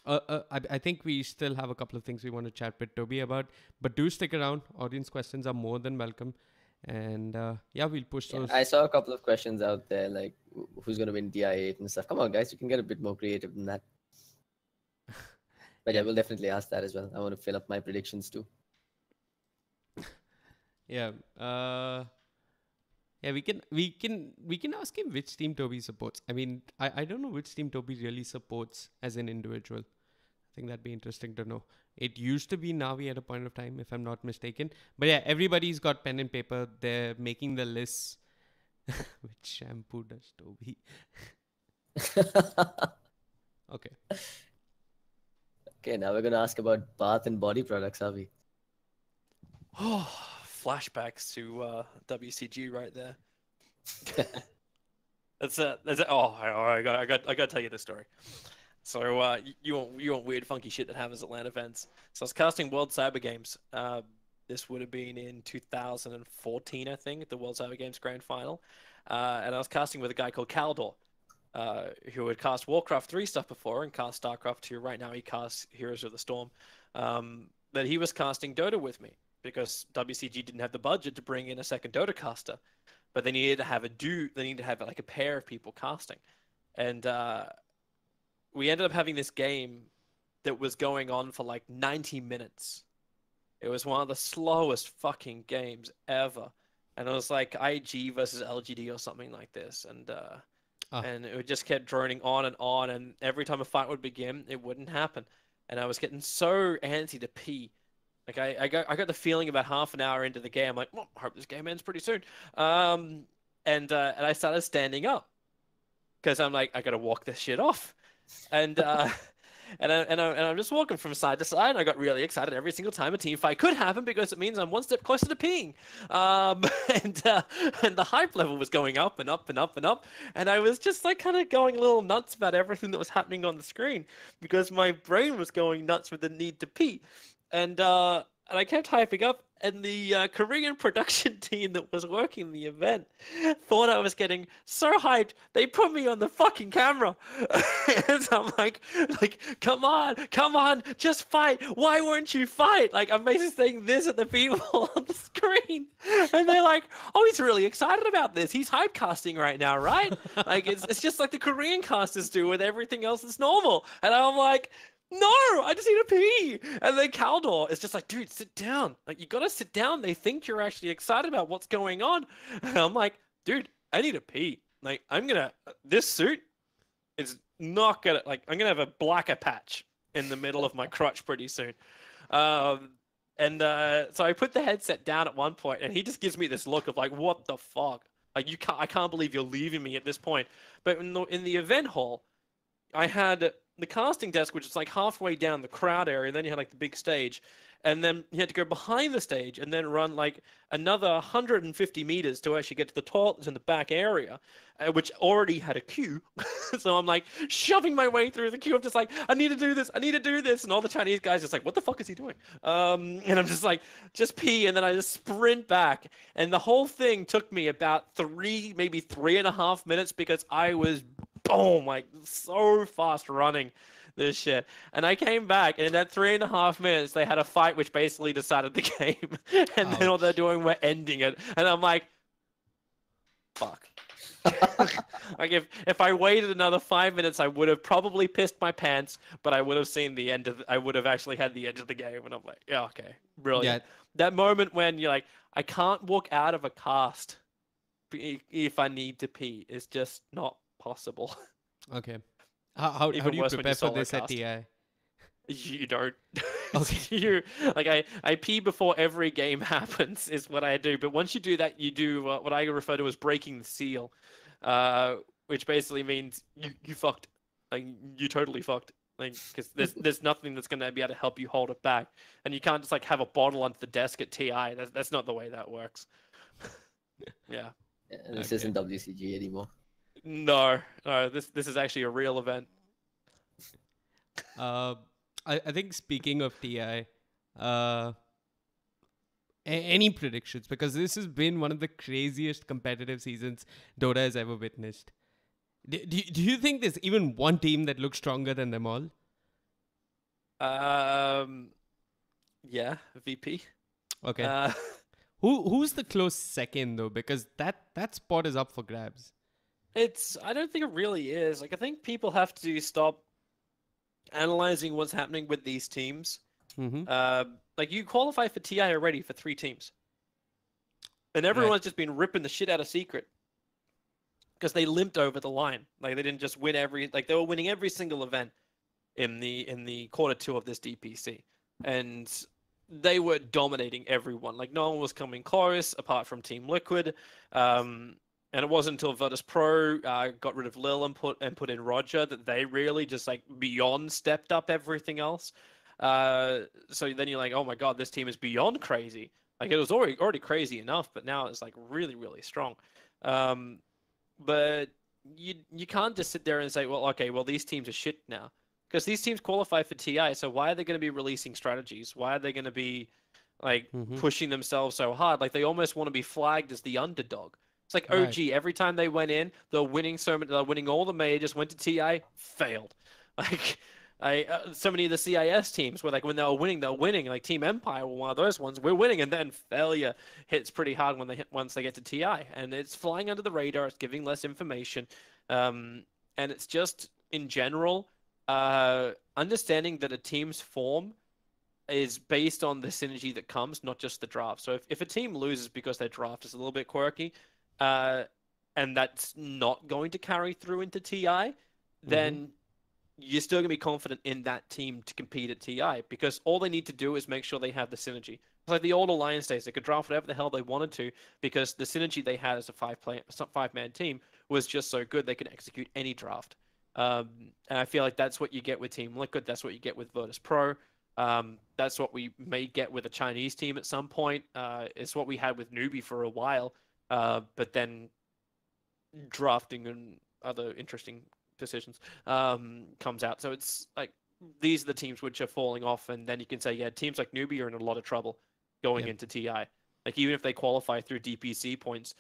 I think we still have a couple of things we want to chat with Toby about, but do stick around. Audience questions are more than welcome. And yeah, we'll push those. I saw a couple of questions out there, like who's going to win DI8 and stuff. Come on, guys, you can get a bit more creative than that. But yeah, we'll definitely ask that as well. I want to fill up my predictions too. Yeah. Yeah, we can ask him which team Toby supports. I mean, I don't know which team Toby really supports as an individual. I think that'd be interesting to know. It used to be Navi at a point of time, if I'm not mistaken. But yeah, everybody's got pen and paper. They're making the lists. Which shampoo does Toby? Okay. Okay, now we're going to ask about bath and body products, are we? Oh, flashbacks to WCG right there. I got to tell you this story. So you want weird funky shit that happens at LAN events. So I was casting World Cyber Games. This would have been in 2014, I think, the World Cyber Games Grand Final. And I was casting with a guy called Caldor, who had cast Warcraft 3 stuff before and cast StarCraft 2. Right now he casts Heroes of the Storm. But he was casting Dota with me, because WCG didn't have the budget to bring in a second Dota caster, but they needed to have like a pair of people casting. And we ended up having this game that was going on for like 90 minutes. It was one of the slowest fucking games ever. And it was like IG versus LGD or something like this. And it just kept droning on, and every time a fight would begin, it wouldn't happen. And I was getting so antsy to pee. Like I got the feeling about half an hour into the game, I'm like, well, I hope this game ends pretty soon. And I started standing up, because I'm like, I gotta walk this shit off. And I'm just walking from side to side, and I got really excited every single time a team fight could happen, because it means I'm one step closer to peeing. And the hype level was going up and up and up and up, and I was just like kind of going a little nuts about everything that was happening on the screen, because my brain was going nuts with the need to pee. And I kept hyping up, and the Korean production team that was working the event thought I was getting so hyped, they put me on the fucking camera. And so I'm like, come on, just fight. Why won't you fight? Like, I'm basically saying this at the people on the screen. And they're like, oh, he's really excited about this. He's hype casting right now, right? Like, it's just like the Korean casters do with everything else that's normal. And I'm like, no, I just need to pee. And then Caldor is just like, dude, sit down. Like, you gotta sit down. They think you're actually excited about what's going on. And I'm like, dude, I need to pee. Like, this suit is not gonna, like, I'm gonna have a blacker patch in the middle of my crotch pretty soon. So I put the headset down at one point, and he just gives me this look of like, what the fuck? Like, I can't believe you're leaving me at this point. But in the event hall, I had the casting desk, which is like halfway down the crowd area, and then you had like the big stage, and then you had to go behind the stage and then run like another 150 meters to actually get to the toilets in the back area, which already had a queue. So I'm like shoving my way through the queue. I'm just like, I need to do this, I need to do this, and all the Chinese guys just like, what the fuck is he doing? And I'm just like, just pee, and then I just sprint back, and the whole thing took me about maybe 3.5 minutes because I was boom, like so fast running this shit. And I came back, and in that 3.5 minutes, they had a fight which basically decided the game. And then all they're doing, we're ending it. And I'm like, fuck. Like if I waited another 5 minutes, I would have probably pissed my pants, but I would have seen the end of. I would have actually had the end of the game, and I'm like, yeah, okay, brilliant. Yeah. That moment when you're like, I can't walk out of a cast if I need to pee is just not possible. Okay. How do you prepare for this at TI? You don't. Okay. You like I pee before every game happens is what I do. But once you do that, you do what I refer to as breaking the seal, which basically means you fucked. Like you totally fucked. Like because there's nothing that's gonna be able to help you hold it back, and you can't just like have a bottle under the desk at TI. That's not the way that works. Yeah. This isn't WCG anymore. No, this is actually a real event. I think speaking of TI, any predictions? Because this has been one of the craziest competitive seasons Dota has ever witnessed. Do you think there's even one team that looks stronger than them all? Yeah, VP. Okay. Who's the close second though? Because that spot is up for grabs. I don't think it really is. Like, I think people have to stop analyzing what's happening with these teams. Mm-hmm. Like, you qualify for TI already for 3 teams. And everyone's just been ripping the shit out of Secret. Because they limped over the line. Like, they didn't just win they were winning every single event in the Q2 of this DPC. And they were dominating everyone. Like, no one was coming close, apart from Team Liquid. And it wasn't until Virtus Pro got rid of Lil and put in Roger that they really just like beyond stepped up everything else. So then you're like, oh my god, this team is beyond crazy. Like it was already crazy enough, but now it's like really, really strong. But you can't just sit there and say, well, okay, well these teams are shit now. Because these teams qualify for TI, so why are they going to be releasing strategies? Why are they going to be like pushing themselves so hard? Like they almost want to be flagged as the underdog. It's like OG. Right. Every time they went in, they're winning they're winning all the majors. Went to TI, failed. Like so many of the CIS teams were like when they were winning, they're winning. Like Team Empire were one of those ones. We're winning, and then failure hits pretty hard once they get to TI, and it's flying under the radar. It's giving less information, and it's just in general understanding that a team's form is based on the synergy that comes, not just the draft. So if a team loses because their draft is a little bit quirky, and that's not going to carry through into TI, then you're still going to be confident in that team to compete at TI, because all they need to do is make sure they have the synergy. It's like the old Alliance days. They could draft whatever the hell they wanted to, because the synergy they had as a five-man team was just so good they could execute any draft. And I feel like that's what you get with Team Liquid. That's what you get with Virtus Pro. That's what we may get with a Chinese team at some point. It's what we had with Newbie for a while. But then drafting and other interesting decisions comes out. So it's like these are the teams which are falling off, and then you can say, yeah, teams like Newbie are in a lot of trouble going into TI. Like even if they qualify through DPC points,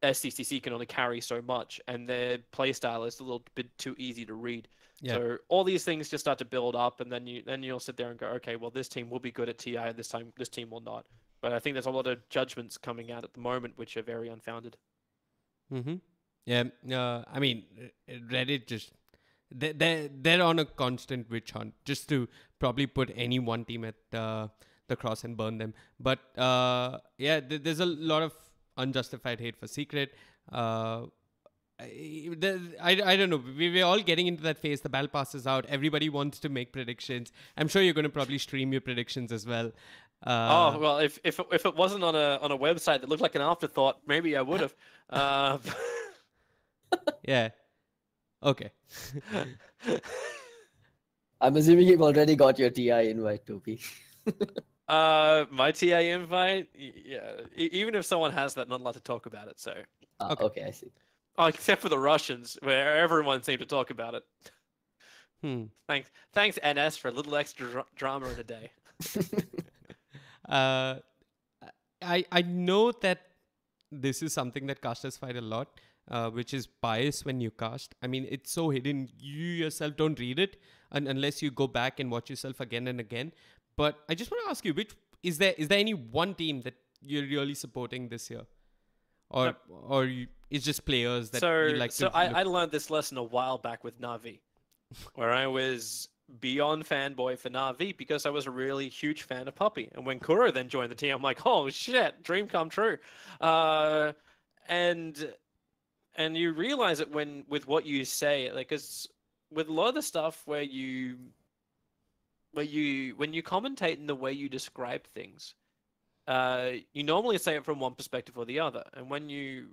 SCCC can only carry so much, and their playstyle is a little bit too easy to read. Yeah. So all these things just start to build up, and then you'll sit there and go, okay, well this team will be good at TI this time. This team will not. But I think there's a lot of judgments coming out at the moment which are very unfounded. Yeah. I mean, Reddit just they're on a constant witch hunt just to probably put any one team at the cross and burn them. But yeah, there's a lot of unjustified hate for Secret. I don't know. We're all getting into that phase. The battle pass is out. Everybody wants to make predictions. I'm sure you're going to probably stream your predictions as well. Oh well, if it wasn't on a website that looked like an afterthought, maybe I would have. Yeah. Okay. I'm assuming you've already got your TI invite, Toby. My TA invite, yeah. Even if someone has that, not allowed to talk about it. So, Okay. Okay, I see. oh, except for the Russians, where everyone seemed to talk about it. Hmm. Thanks NS for a little extra drama in a day. Uh, I know that this is something that casters fight a lot, which is bias when you cast. I mean, it's so hidden. You yourself don't read it unless you go back and watch yourself again and again. But I just want to ask you, which is there any one team that you're really supporting this year, or Nope. it's just players that you So, like so to I look. learned this lesson a while back with Navi, where I was beyond fanboy for Navi because I was a really huge fan of Puppy. And when Kuro then joined the team, I'm like, oh shit, dream come true. Uh, and and you realize it when with what you say, like, cause with a lot of the stuff when you commentate in the way you describe things, you normally say it from one perspective or the other. And when you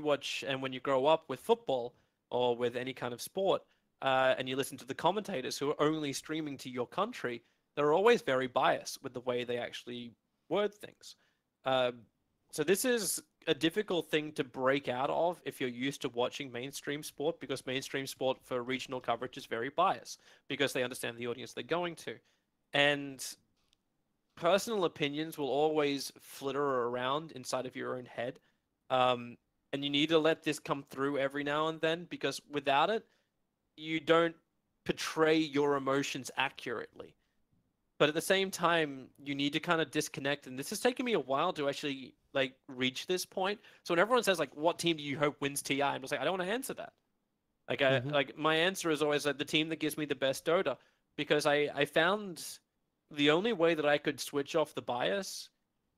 watch and when you grow up with football or with any kind of sport, and you listen to the commentators who are only streaming to your country, they're always very biased with the way they actually word things. Um, so this is a difficult thing to break out of if you're used to watching mainstream sport, because mainstream sport for regional coverage is very biased because they understand the audience they're going to. And personal opinions will always flitter around inside of your own head. And you need to let this come through every now and then, because without it, you don't portray your emotions accurately. But at the same time, you need to kind of disconnect. And this has taken me a while to actually like reach this point. So when everyone says like, "What team do you hope wins TI?" I'm just like, I don't want to answer that. Mm-hmm. Like my answer is always like the team that gives me the best Dota, because I found the only way that I could switch off the bias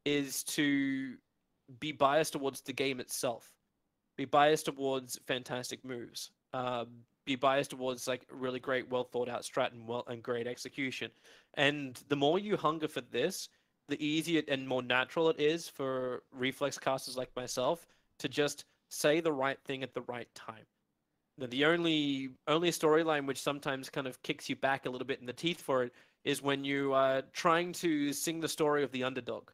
is to be biased towards the game itself, be biased towards fantastic moves, be biased towards like really great, well thought out strat and great execution. And the more you hunger for this, the easier and more natural it is for reflex casters like myself to just say the right thing at the right time. The only storyline which sometimes kind of kicks you back a little bit in the teeth for it is when you are trying to sing the story of the underdog,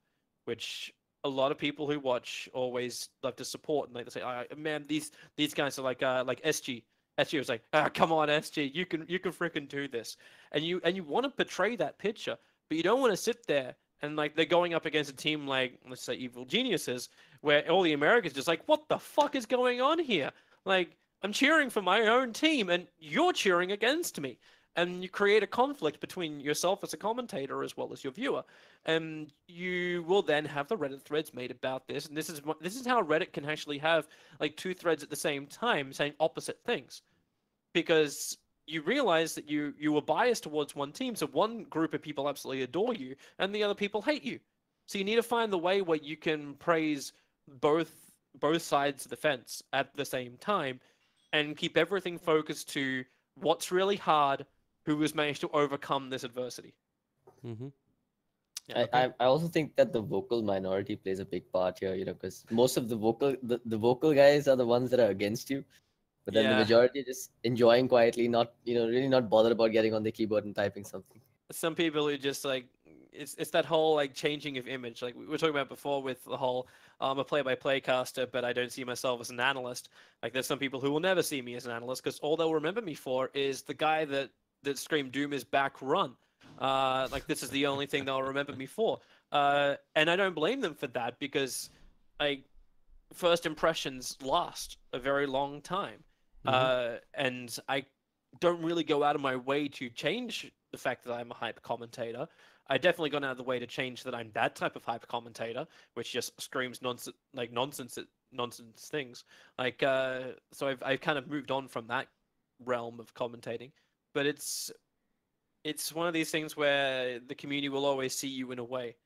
which a lot of people who watch always love to support, and they say, oh, "Man, these guys are like SG." SG was like, "Come on, SG, you can freaking do this," and you want to portray that picture, but you don't want to sit there and like they're going up against a team like, let's say, Evil Geniuses, where all the Americans just like, "What the fuck is going on here?" Like, I'm cheering for my own team, and you're cheering against me. And you create a conflict between yourself as a commentator as well as your viewer. And you will then have the Reddit threads made about this. And this is how Reddit can actually have like two threads at the same time saying opposite things, because you realize that you were biased towards one team. So one group of people absolutely adore you, and the other people hate you. So you need to find the way where you can praise both sides of the fence at the same time, and keep everything focused to what's really hard, who has managed to overcome this adversity. Mm-hmm. Yeah. I also think that the vocal minority plays a big part here, because most of the vocal guys are the ones that are against you, but then the Yeah. majority are just enjoying quietly, not really not bothered about getting on the keyboard and typing something. Some people who just like it's that whole like changing of image, like we were talking about before with the whole I'm a play-by-play caster, but I don't see myself as an analyst. Like there's some people who will never see me as an analyst because all they'll remember me for is the guy that screamed Doom is back run. Like this is the only thing they'll remember me for. And I don't blame them for that, because like first impressions last a very long time. And I don't really go out of my way to change the fact that I'm a hype commentator. I definitely gone out of the way to change that I'm that type of hype commentator, which just screams nonsense things. So I've kind of moved on from that realm of commentating, but it's one of these things where the community will always see you in a way,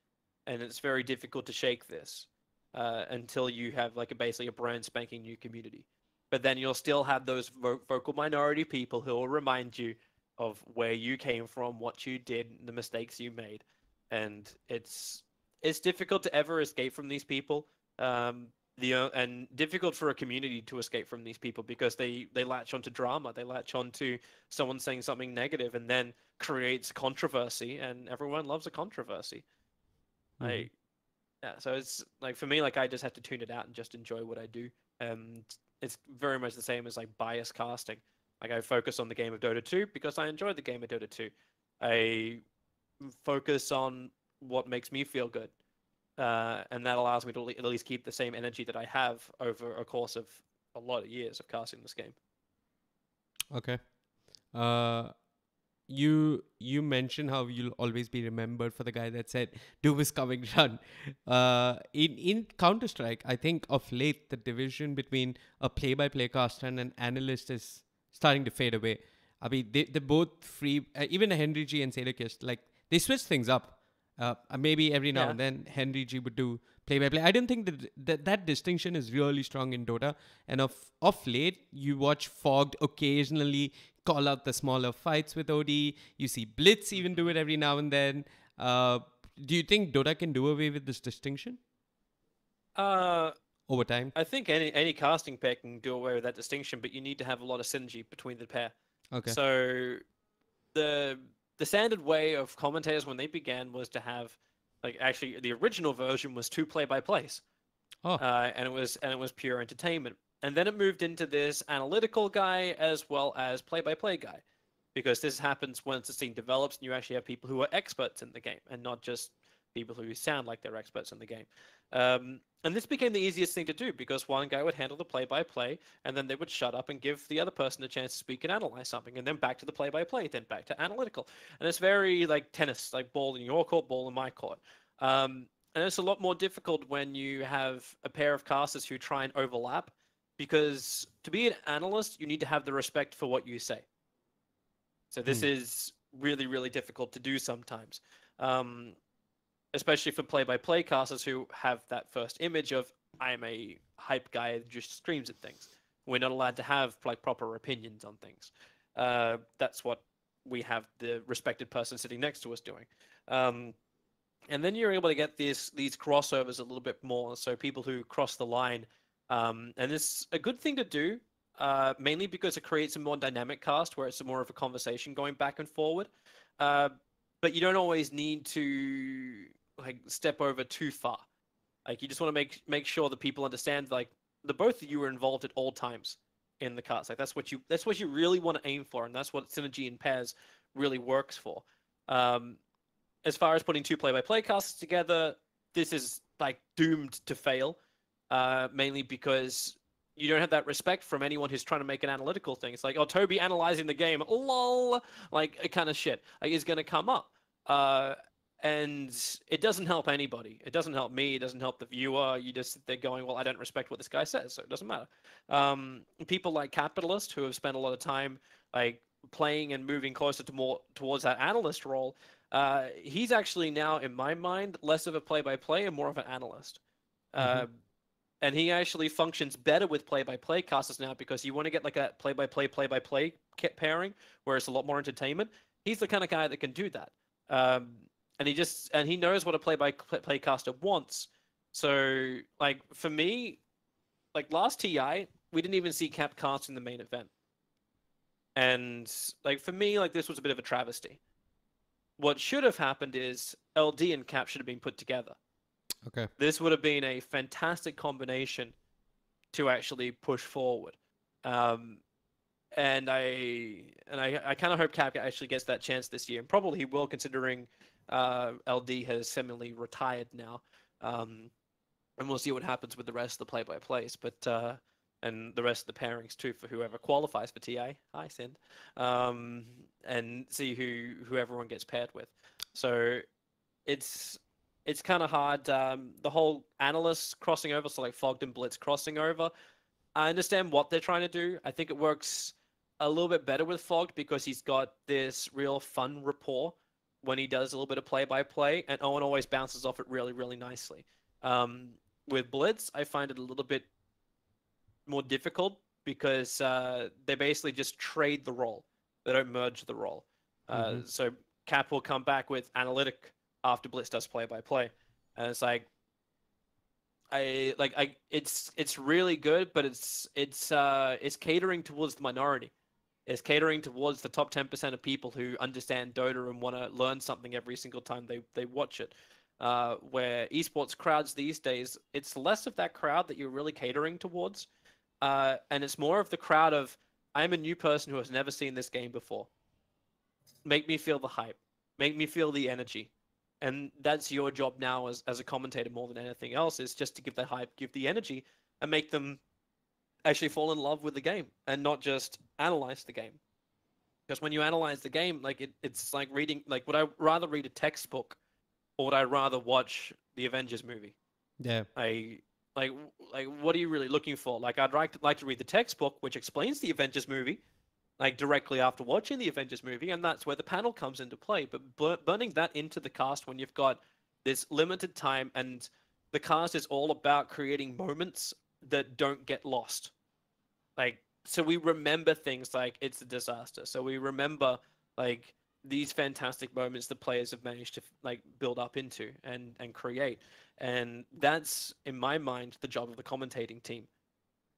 and it's very difficult to shake this until you have like basically a brand spanking new community. But then you'll still have those vocal minority people who will remind you of where you came from, what you did, the mistakes you made, and it's difficult to ever escape from these people. and difficult for a community to escape from these people because they latch onto drama, they latch onto someone saying something negative and then creates controversy, and everyone loves a controversy. Like, yeah, so it's like for me, like I just have to tune it out and just enjoy what I do. And it's very much the same as like bias casting. Like I focus on the game of Dota 2 because I enjoy the game of Dota 2. I focus on what makes me feel good. And that allows me to at least keep the same energy that I have over a course of a lot of years of casting this game. Okay. You mentioned how you'll always be remembered for the guy that said "Doom is coming, run." In Counter Strike, I think of late the division between a play-by-play caster and an analyst is starting to fade away. I mean, they're both free. Even Henry G and Sadakist, like they switch things up. Maybe every now and then Henry G would do play-by-play. I don't think that distinction is really strong in Dota. And of late, you watch Fogged occasionally call out the smaller fights with OD. You see Blitz even do it every now and then. Do you think Dota can do away with this distinction over time? I think any casting pair can do away with that distinction, but you need to have a lot of synergy between the pair. Okay. So the standard way of commentators when they began was to have, like, actually the original version was 2 play-by-plays. And it was pure entertainment. And then it moved into this analytical guy as well as play-by-play guy, because this happens once the scene develops and you actually have people who are experts in the game and not just people who sound like they're experts in the game. And this became the easiest thing to do because one guy would handle the play-by-play and then they would shut up and give the other person a chance to speak and analyze something, and then back to the play-by-play, then back to analytical. And it's very like tennis, like ball in your court, ball in my court. And it's a lot more difficult when you have a pair of casters who try and overlap, because to be an analyst, you need to have the respect for what you say. So this is really, really difficult to do sometimes. Especially for play-by-play casters who have that first image of, I'm a hype guy that just screams at things. We're not allowed to have like proper opinions on things. That's what we have the respected person sitting next to us doing. And then you're able to get these crossovers a little bit more. So people who cross the line, and it's a good thing to do, mainly because it creates a more dynamic cast where it's more of a conversation going back and forward. But you don't always need to like step over too far. Like you just want to make sure that people understand like the both of you are involved at all times in the cast. Like that's what you really want to aim for, and that's what synergy in pairs really works for. As far as putting 2 play-by-play casts together, this is like doomed to fail, mainly because you don't have that respect from anyone who's trying to make an analytical thing. It's like, oh, Toby analyzing the game, lol, like a kind of shit like is going to come up. And it doesn't help anybody. It doesn't help me. It doesn't help the viewer. You just sit there going, well, I don't respect what this guy says, so it doesn't matter. People like Capitalist, who have spent a lot of time like playing and moving closer to towards that analyst role, he's actually now, in my mind, less of a play-by-play and more of an analyst. And he actually functions better with play-by-play casters now because you want to get like a play-by-play pairing where it's a lot more entertainment. He's the kind of guy that can do that. And he knows what a play-by-play caster wants. So like for me, like last TI, we didn't even see Cap cast in the main event. And like for me, like this was a bit of a travesty. What should have happened is LD and Cap should have been put together. Okay. This would have been a fantastic combination to actually push forward. And I kind of hope Cap actually gets that chance this year, and probably he will, considering LD has seemingly retired now. And we'll see what happens with the rest of the play-by-plays, but and the rest of the pairings too for whoever qualifies for TA. Hi, Sind. And see who everyone gets paired with. So it's kind of hard. The whole analysts crossing over, so like Fogged and Blitz crossing over. I understand what they're trying to do. I think it works a little bit better with Fogged because he's got this real fun rapport when he does a little bit of play-by-play, and Owen always bounces off it really, really nicely. With Blitz, I find it a little bit more difficult because they basically just trade the role. They don't merge the role. So Cap will come back with analytic after Blitz does play-by-play. And it's like, it's really good, but it's catering towards the minority. It's catering towards the top 10% of people who understand Dota and want to learn something every single time they watch it. Where esports crowds these days, it's less of that crowd that you're really catering towards, and it's more of the crowd of, I'm a new person who has never seen this game before. Make me feel the hype. Make me feel the energy. And that's your job now as a commentator more than anything else, is just to give the hype, give the energy, and make them actually fall in love with the game and not just analyze the game. Because when you analyze the game, like it's like reading, like, would I rather read a textbook or would I rather watch the Avengers movie? Yeah. Like what are you really looking for? Like, I'd like to read the textbook, which explains the Avengers movie, like directly after watching the Avengers movie, and that's where the panel comes into play. But burning that into the cast when you've got this limited time, and the cast is all about creating moments that don't get lost. Like, so we remember things like it's a disaster. So we remember like these fantastic moments the players have managed to like build up into and create. And that's, in my mind, the job of the commentating team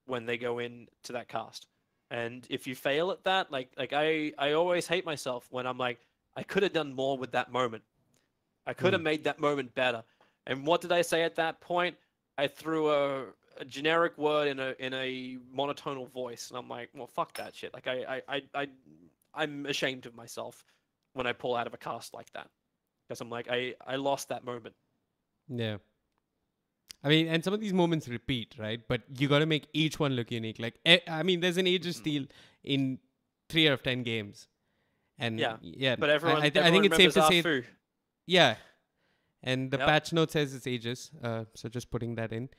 when they go into that cast. And if you fail at that, like I always hate myself when I'm like, I could have done more with that moment. I could have made that moment better. And what did I say at that point? I threw a generic word in a monotonal voice, and I'm like, well, fuck that shit. Like I'm ashamed of myself when I pull out of a cast like that, because I'm like, I lost that moment. Yeah. I mean, and some of these moments repeat, right? But you got to make each one look unique. Like, I mean, there's an Aegis steal in 3 out of 10 games. And yeah, but everyone, I think it's safe to say, Arfu. yeah. And the Yep. patch note says it's Aegis. So just putting that in.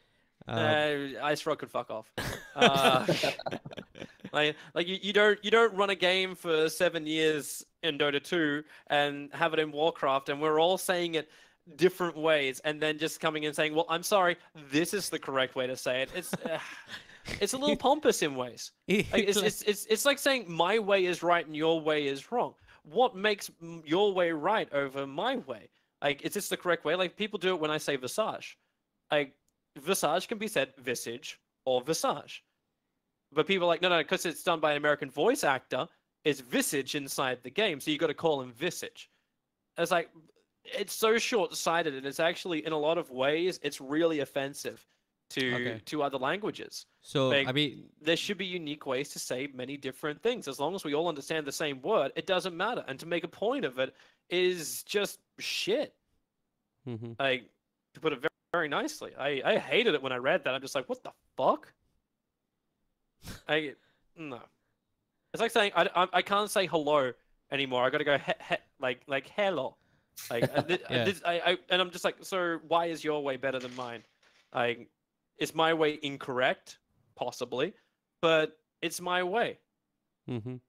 Ice Rock could fuck off. Like you don't run a game for 7 years in Dota 2 and have it in Warcraft, and we're all saying it different ways, and then just coming in saying, well, I'm sorry, this is the correct way to say it. It's a little pompous in ways. Like, it's like saying my way is right and your way is wrong. What makes your way right over my way? Like, is this the correct way? Like, people do it when I say Visage. Like, Visage can be said Visage or Visage. But people are like, no, because it's done by an American voice actor, it's Visage inside the game, so you got to call him Visage. It's like, it's so short-sighted, and it's actually, in a lot of ways, it's really offensive to other languages. So, like, I mean, there should be unique ways to say many different things. As long as we all understand the same word, it doesn't matter. And to make a point of it is just shit. Like, to put it very, very nicely. I hated it when I read that. I'm just like, what the fuck? No. It's like saying I can't say hello anymore. I got to go like hello. Like and I'm just like, so why is your way better than mine? Like, is my way incorrect? Possibly, but it's my way. You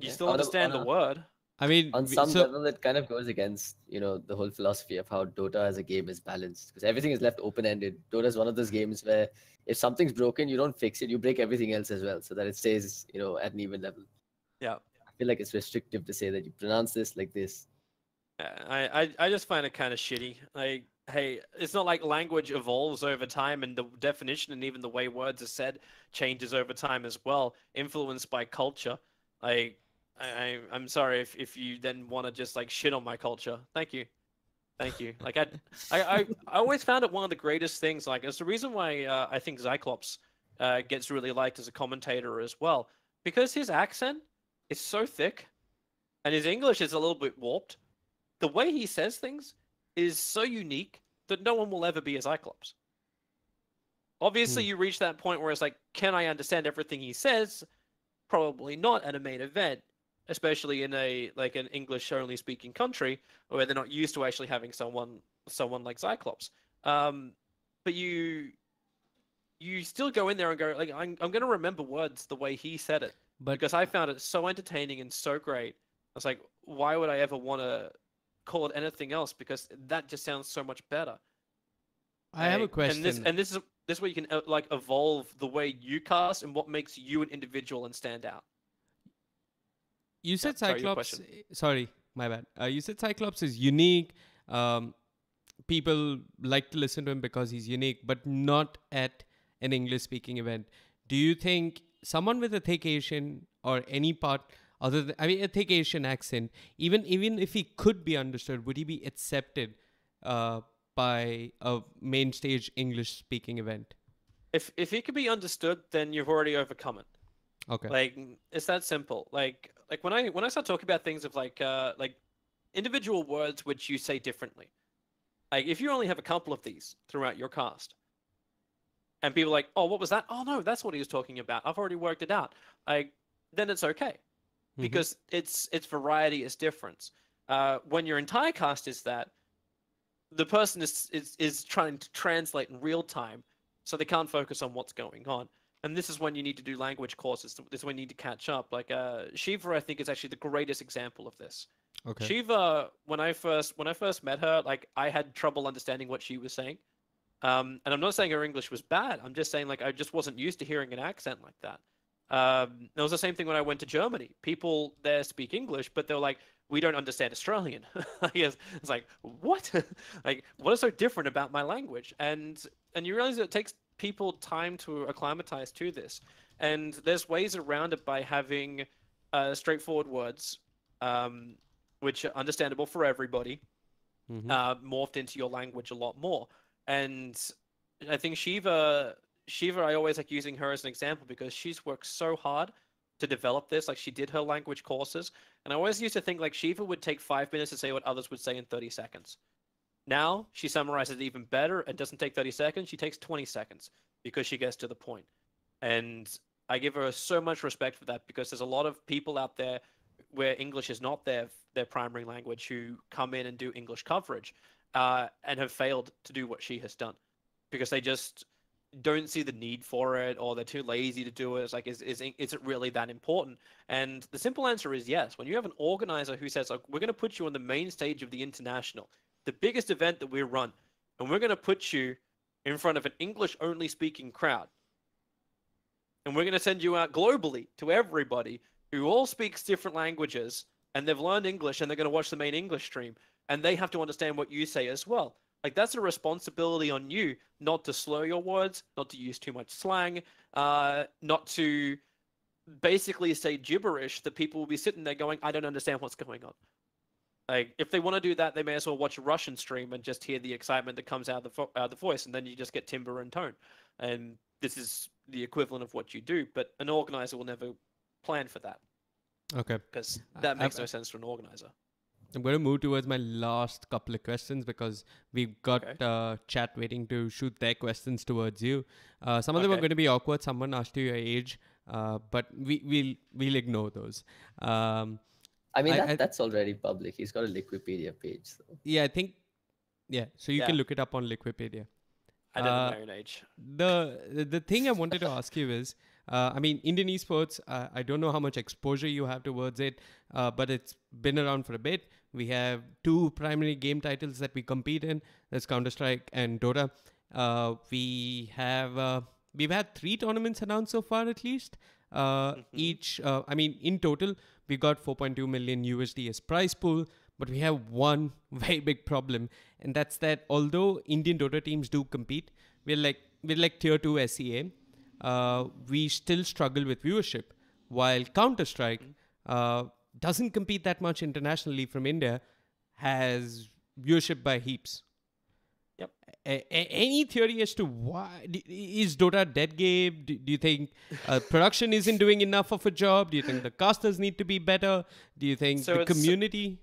still understand the word. I mean, on some level, it kind of goes against, the whole philosophy of how Dota as a game is balanced, because everything is left open-ended. Dota is one of those games where if something's broken, you don't fix it, you break everything else as well, so that it stays, at an even level. Yeah. I feel like it's restrictive to say that you pronounce this like this. I just find it kind of shitty. Like, hey, it's not like language evolves over time, and the definition and even the way words are said changes over time as well, influenced by culture. Like, I'm sorry if you then want to just like shit on my culture. Thank you. Like, I always found it one of the greatest things. Like, it's the reason why I think Cyclops gets really liked as a commentator as well, because his accent is so thick, and his English is a little bit warped. The way he says things is so unique that no one will ever be a Cyclops. Obviously, you reach that point where it's like, can I understand everything he says? Probably not at a main event, especially in an English-only speaking country where they're not used to actually having someone like Cyclops. But you still go in there and go, like, I'm going to remember words the way he said it, because I found it so entertaining and so great. I was like, why would I ever want to call it anything else? Because that just sounds so much better. I have a question. And this is where you can like evolve the way you cast and what makes you an individual and stand out. You said Cyclops. Sorry, my bad. You said Cyclops is unique, people like to listen to him because he's unique, but not at an English-speaking event. Do you think someone with a thick Asian or any part other than, I mean, a thick Asian accent, even if he could be understood, would he be accepted by a main stage English-speaking event? If he could be understood, then you've already overcome it. Okay. Like it's that simple. Like when I start talking about things of like individual words which you say differently. Like if you only have a couple of these throughout your cast, and people are like, oh, what was that? Oh no, that's what he was talking about. I've already worked it out. Like then it's okay, because it's variety is difference. When your entire cast is that, the person is trying to translate in real time, so they can't focus on what's going on. And this is when you need to do language courses. This is when you need to catch up. Like Shiva, I think, is actually the greatest example of this. Okay. Shiva, when I first met her, like I had trouble understanding what she was saying. And I'm not saying her English was bad. I'm just saying like I just wasn't used to hearing an accent like that. It was the same thing when I went to Germany. People there speak English, but they're like, we don't understand Australian. It's like, what? Like, what is so different about my language? And you realize it takes people time to acclimatize to this. And there's ways around it by having straightforward words, which are understandable for everybody, morphed into your language a lot more. And I think Shiva, I always like using her as an example because she's worked so hard to develop this. Like she did her language courses. And I always used to think like Shiva would take 5 minutes to say what others would say in 30 seconds. Now she summarizes it even better and doesn't take 30 seconds. She takes 20 seconds because she gets to the point. And I give her so much respect for that because there's a lot of people out there where English is not their primary language who come in and do English coverage and have failed to do what she has done because they just don't see the need for it, or they're too lazy to do it. It's like, is it really that important? And the simple answer is yes. When you have an organizer who says, like, we're going to put you on the main stage of the international, the biggest event that we run, and we're going to put you in front of an English-only speaking crowd, and we're going to send you out globally to everybody who all speaks different languages, and they've learned English, and they're going to watch the main English stream, and they have to understand what you say as well. Like, that's a responsibility on you not to slur your words, not to use too much slang, not to basically say gibberish that people will be sitting there going, I don't understand what's going on. Like, if they want to do that, they may as well watch a Russian stream and just hear the excitement that comes out of the voice, and then you just get timbre and tone. And this is the equivalent of what you do, but an organizer will never plan for that. Okay. Because that makes no sense for an organizer. I'm going to move towards my last couple of questions because we've got chat waiting to shoot their questions towards you. Some of them are going to be awkward. Someone asked you your age, but we'll ignore those. I mean, that's already public. He's got a Liquipedia page. So. Yeah, I think. Yeah, so you can look it up on Liquipedia. I don't know my own age. The thing I wanted to ask you is, I mean, Indian esports, I don't know how much exposure you have towards it, but it's been around for a bit. We have 2 primary game titles that we compete in. That's Counter-Strike and Dota. We've had 3 tournaments announced so far, at least. Each, I mean, in total, we got 4.2 million USD as prize pool. But we have one very big problem, and that's that although Indian Dota teams do compete, we're like tier 2 SEA. We still struggle with viewership, while Counter-Strike doesn't compete that much internationally from India, has viewership by heaps. Yep. Any theory as to why? Is Dota Ded Gaem? Do you think production isn't doing enough of a job? Do you think the casters need to be better? Do you think the community...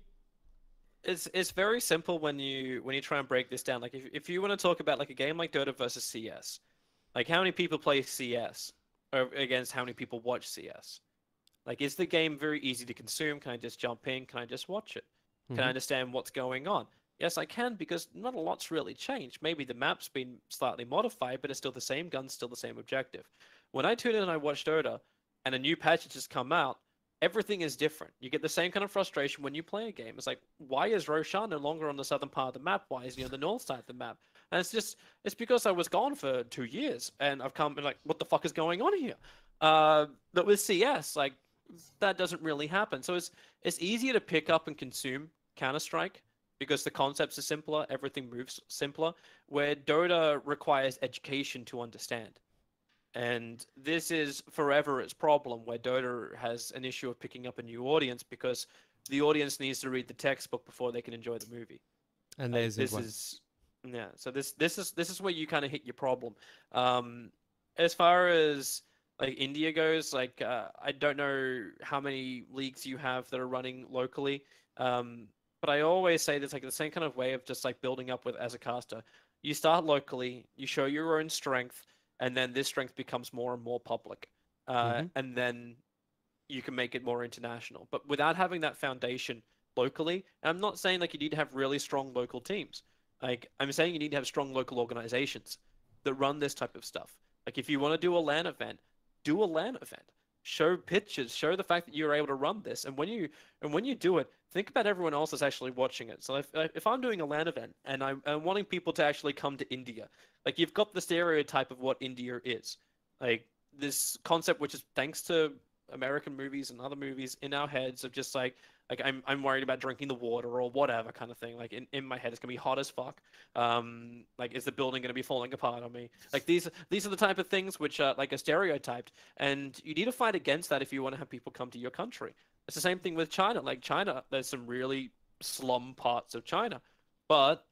It's very simple when you try and break this down. Like if you want to talk about like a game like Dota versus CS, like how many people play CS against how many people watch CS? Like, is the game very easy to consume? Can I just jump in? Can I just watch it? Can I understand what's going on? Yes, I can, because not a lot's really changed. Maybe the map's been slightly modified, but it's still the same gun, still the same objective. When I tune in and I watch Dota, and a new patch has just come out, everything is different. You get the same kind of frustration when you play a game. It's like, why is Roshan no longer on the southern part of the map? Why is he on the north side of the map? And it's because I was gone for 2 years, and I've come and like, what the fuck is going on here? But with CS, like, that doesn't really happen. So it's easier to pick up and consume Counter-Strike because the concepts are simpler, everything moves simpler, where Dota requires education to understand. And this is forever its problem, where Dota has an issue of picking up a new audience because the audience needs to read the textbook before they can enjoy the movie. And Like, there's this one. is yeah. So this is where you kind of hit your problem. As far as like India goes, like I don't know how many leagues you have that are running locally. But I always say there's like the same kind of way of just like building up with as a caster. You start locally, you show your own strength, and then this strength becomes more and more public. And then you can make it more international. But without having that foundation locally, and I'm not saying like you need to have really strong local teams. Like I'm saying you need to have strong local organizations that run this type of stuff. Like if you want to do a LAN event, do a LAN event. Show pictures, show the fact that you're able to run this. And when you do it, think about everyone else that's actually watching it. So if I'm doing a LAN event and I'm wanting people to actually come to India, like you've got the stereotype of what India is. Like this concept which is thanks to American movies and other movies in our heads of just like I'm worried about drinking the water or whatever kind of thing. Like in my head, it's gonna be hot as fuck. Like is the building gonna be falling apart on me? Like these are the type of things which are like are stereotyped, and you need to fight against that if you want to have people come to your country. It's the same thing with China. Like China, there's some really slum parts of China, but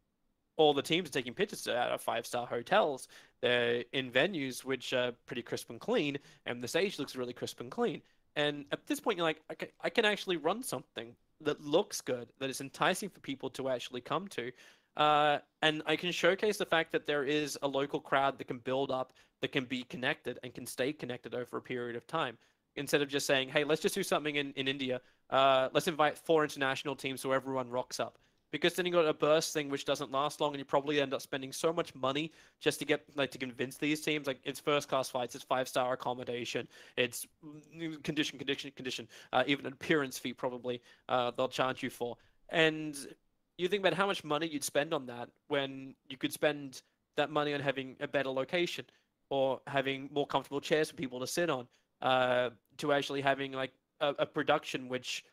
all the teams are taking pictures out of 5-star hotels. They're in venues which are pretty crisp and clean, and the stage looks really crisp and clean. And at this point, you're like, okay, I can actually run something that looks good, that is enticing for people to actually come to. And I can showcase the fact that there is a local crowd that can build up, that can be connected and can stay connected over a period of time. Instead of just saying, hey, let's just do something in India. Let's invite 4 international teams so everyone rocks up. Because then you got a burst thing which doesn't last long, and you probably end up spending so much money just to get like to convince these teams. Like it's first class flights, it's 5-star accommodation, it's condition, even an appearance fee probably they'll charge you for. And you think about how much money you'd spend on that when you could spend that money on having a better location or having more comfortable chairs for people to sit on, to actually having like a production which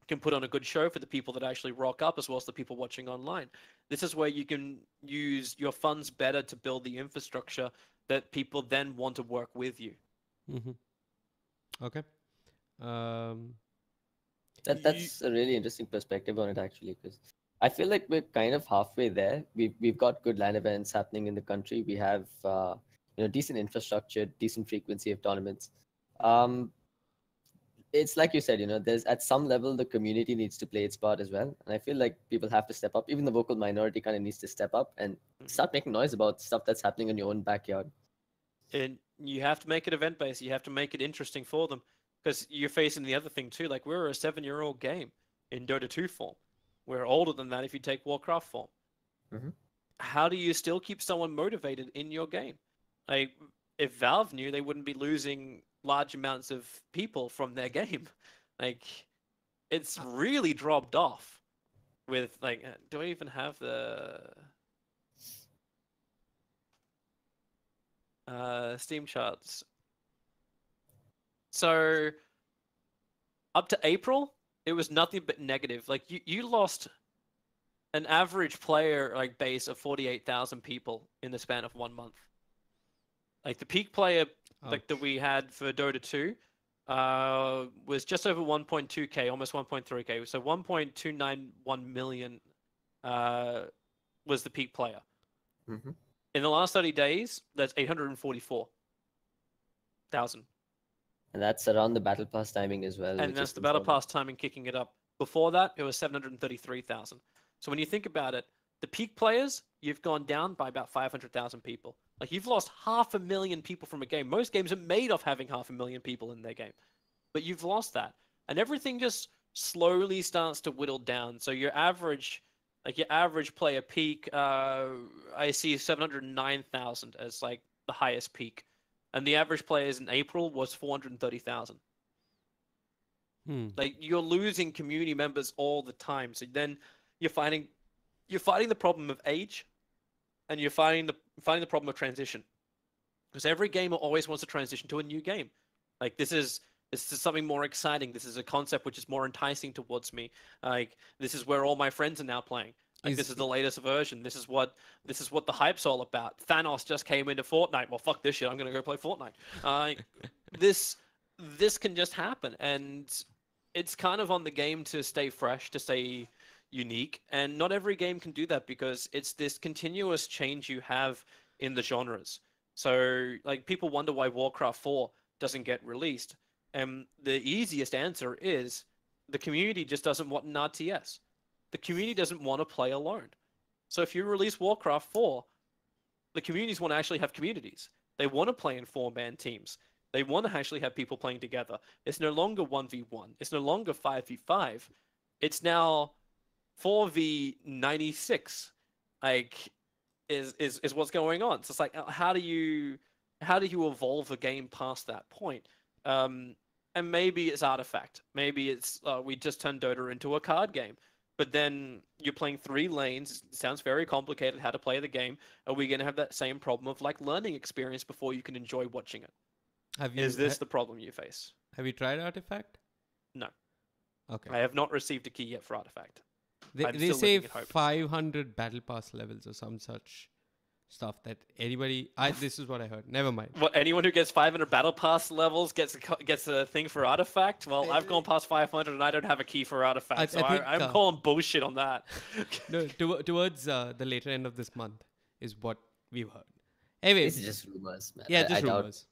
can put on a good show for the people that actually rock up as well as the people watching online. This is where you can use your funds better to build the infrastructure that people then want to work with you. Okay. That's a really interesting perspective on it, actually, because I feel like we're kind of halfway there. We've got good LAN events happening in the country. We have decent infrastructure, decent frequency of tournaments. It's like you said, there's at some level the community needs to play its part as well, and I feel like people have to step up. Even the vocal minority kind of needs to step up and start making noise about stuff that's happening in your own backyard. And you have to make it event based. You have to make it interesting for them, because you're facing the other thing too. Like we're a 7-year-old game in Dota 2 form. We're older than that if you take Warcraft form. How do you still keep someone motivated in your game? Like if Valve knew, they wouldn't be losing large amounts of people from their game. Like it's really dropped off with like, do I even have the Steam charts? So up to April, it was nothing but negative. Like you lost an average player like base of 48,000 people in the span of 1 month. Like the peak player like that we had for Dota 2 was just over 1.2k, almost 1.3k. So 1.291 million was the peak player. In the last 30 days, that's 844,000. And that's around the Battle Pass timing as well. And that's the Battle Pass timing kicking it up. Before that, it was 733,000. So when you think about it, the peak players, you've gone down by about 500,000 people. Like you've lost 500,000 people from a game. Most games are made off having 500,000 people in their game, but you've lost that, and everything just slowly starts to whittle down. So your average player peak, I see 709,000 as like the highest peak, and the average players in April was 430,000. Like you're losing community members all the time. So then you're fighting the problem of age, and you're fighting the problem of transition, because every gamer always wants to transition to a new game. Like this is This is something more exciting. This is a concept which is more enticing towards me. Like, this is where all my friends are now playing. Like, this is the latest version. This is what the hype's all about. Thanos just came into Fortnite. Well, fuck this shit. I'm gonna go play Fortnite. This can just happen, and it's kind of on the game to stay fresh, to stay unique, and not every game can do that because it's this continuous change you have in the genres. So, like, people wonder why Warcraft 4 doesn't get released, and the easiest answer is the community just doesn't want an RTS. The community doesn't want to play alone. So if you release Warcraft 4, the communities want to actually have communities. They want to play in 4-man teams. They want to actually have people playing together. It's no longer 1v1. It's no longer 5v5. It's now 4v96. Like, is what's going on. So it's like, how do you evolve a game past that point? And maybe it's Artifact. Maybe it's we just turned Dota into a card game. But then you're playing 3 lanes. It sounds very complicated how to play the game. Are we going to have that same problem of like learning experience before you can enjoy watching it? Is this the problem you face? Have you tried Artifact? No. Okay. I have not received a key yet for Artifact. They say 500 battle pass levels or some such stuff that anybody. This is what I heard. Never mind. What, anyone who gets 500 battle pass levels gets a thing for Artifact? Well, I've gone past 500 and I don't have a key for Artifact, I'm calling bullshit on that. No, towards the later end of this month is what we've heard. Anyway, It's just rumors, man. yeah, just I doubt- rumors.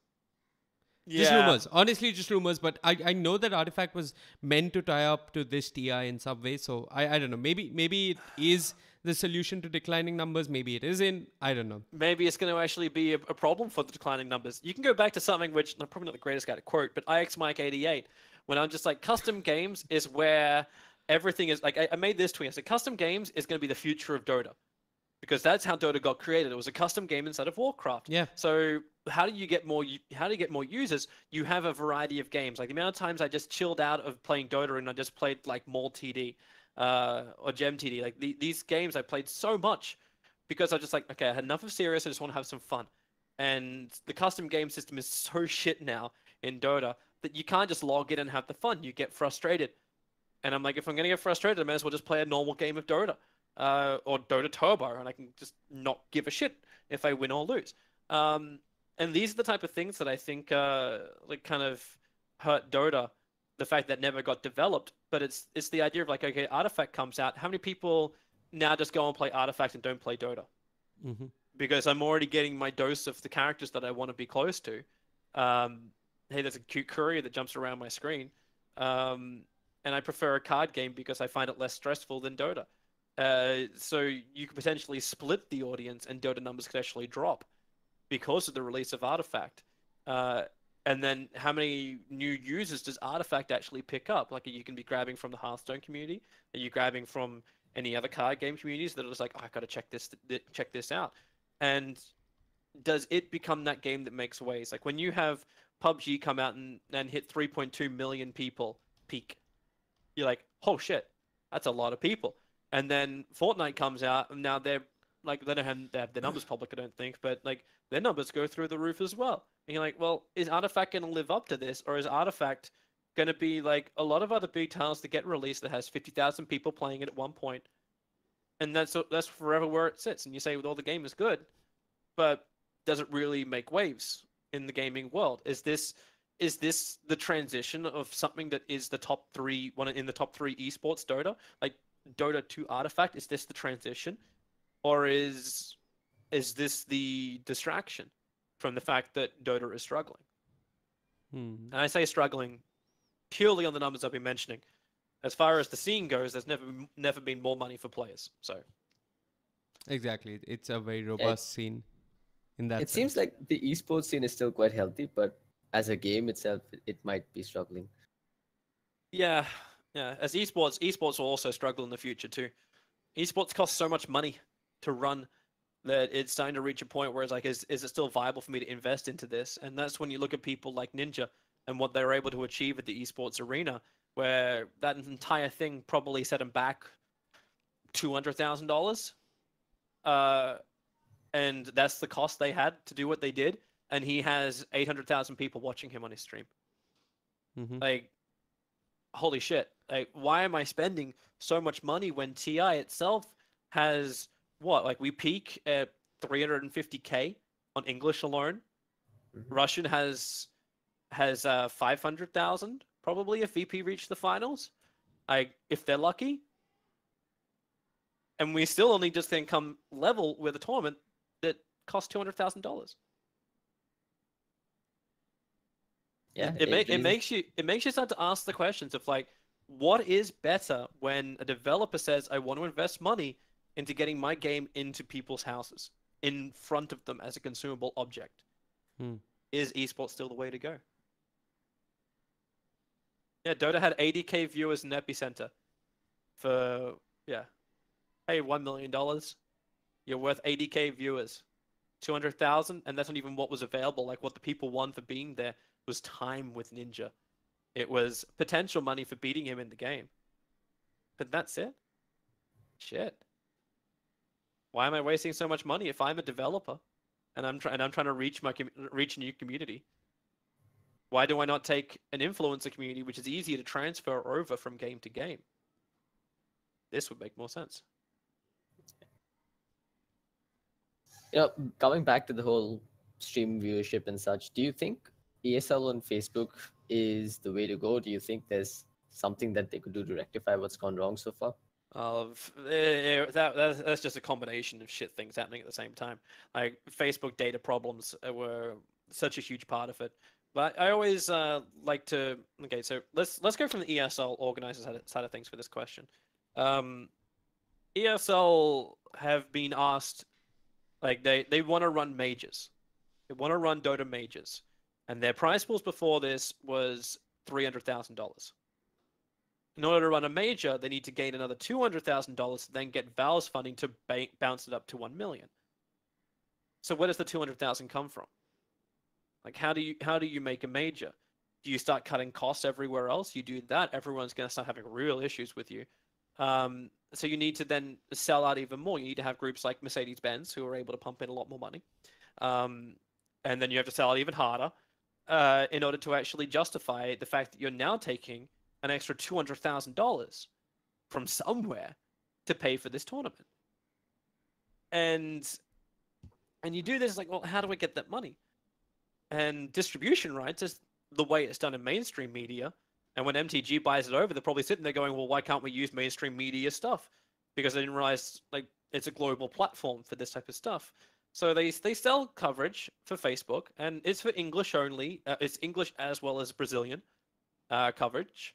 Just rumors. Honestly, just rumors. But I know that Artifact was meant to tie up to this TI in some way. So I don't know. Maybe it is the solution to declining numbers. Maybe it isn't. I don't know. Maybe it's going to actually be a problem for the declining numbers. You can go back to something which I'm probably not the greatest guy to quote, but IX Mike 88, when I'm just like, custom games is where everything is. Like, I made this tweet. I said, custom games is going to be the future of Dota. Because that's how Dota got created. It was a custom game inside of Warcraft. Yeah. So how do you get more users? You have a variety of games. Like the amount of times I just chilled out of playing Dota and I just played like Mall TD or Gem TD. Like these games I played so much because I just like, okay, I had enough of serious. I just want to have some fun. And the custom game system is so shit now in Dota that you can't just log in and have the fun. You get frustrated. And I'm like, if I'm going to get frustrated, I may as well just play a normal game of Dota. Or Dota Turbo, and I can just not give a shit if I win or lose. And these are the type of things that I think like kind of hurt Dota, the fact that it never got developed. But it's the idea of like, okay, Artifact comes out. How many people now just go and play Artifact and don't play Dota? Mm-hmm. Because I'm already getting my dose of the characters that I want to be close to. Hey, there's a cute courier that jumps around my screen. And I prefer a card game because I find it less stressful than Dota. So you could potentially split the audience and Dota numbers could actually drop because of the release of Artifact. And then how many new users does Artifact actually pick up? Like, you can be grabbing from the Hearthstone community. Are you grabbing from any other card game communities that are just like, oh, I got to check this out? And does it become that game that makes waves? Like when you have PUBG come out and hit 3.2 million people peak, you're like, oh shit, that's a lot of people. And then Fortnite comes out, and now they're like, they don't have their numbers public, I don't think, but like their numbers go through the roof as well. And you're like, well, is Artifact going to live up to this, or is Artifact going to be like a lot of other big titles that get released that has 50,000 people playing it at one point, and that's forever where it sits? And you say, well, the game is good, but does it really make waves in the gaming world? Is this the transition of something that is the top three esports Dota, like Dota to Artifact? Is this the transition, or is this the distraction from the fact that Dota is struggling? And I say struggling purely on the numbers I've been mentioning. As far as the scene goes, there's never been more money for players. So exactly, it's a very robust scene in that It sense. seems like the esports scene is still quite healthy, but as a game itself, it might be struggling. yeah. As esports will also struggle in the future too. Esports cost so much money to run that it's starting to reach a point where it's like, is it still viable for me to invest into this? And that's when you look at people like Ninja and what they were able to achieve at the esports arena, where that entire thing probably set them back $200,000. And that's the cost they had to do what they did. And he has 800,000 people watching him on his stream. Like, holy shit! Like, why am I spending so much money when TI itself has what? Like, we peak at 350K on English alone. Russian has 500,000 probably if VP reach the finals. If they're lucky. And we still only just then come level with a tournament that costs $200,000. Yeah, It makes you start to ask the questions of like, what is better when a developer says, I want to invest money into getting my game into people's houses, in front of them as a consumable object? Is esports still the way to go? Yeah, Dota had 80K viewers in Epicenter for, yeah. Hey, $1 million. You're worth 80K viewers. 200,000, and that's not even what was available. Like, what the people won for being there was time with Ninja. It was potential money for beating him in the game. But that's it? Shit. Why am I wasting so much money if I'm a developer and I'm trying to reach a new community? Why do I not take an influencer community, which is easier to transfer over from game to game? This would make more sense. Coming back to the whole stream viewership and such, do you think ESL on Facebook is the way to go? Do you think there's something that they could do to rectify what's gone wrong so far? That's just a combination of shit things happening at the same time. Like, Facebook data problems were such a huge part of it. But I always like to... Okay, so let's go from the ESL organizers side of things for this question. ESL have been asked, like, they want to run majors. They want to run Dota majors. And their prize pools before this was $300,000. In order to run a major, they need to gain another $200,000 to then get Valve's funding to bounce it up to 1 million. So where does the 200,000 come from? Like, how do you make a major? Do you start cutting costs everywhere else? You do that, everyone's going to start having real issues with you. So you need to then sell out even more. You need to have groups like Mercedes-Benz who are able to pump in a lot more money. And then you have to sell out even harder in order to actually justify the fact that you're now taking an extra $200,000 from somewhere to pay for this tournament. And you do this like, well, how do I get that money? And distribution rights is the way it's done in mainstream media. And when MTG buys it over, they're probably sitting there going, well, why can't we use mainstream media stuff? Because they didn't realize, like, it's a global platform for this type of stuff. So they sell coverage for Facebook, and it's for English only. It's English as well as Brazilian coverage.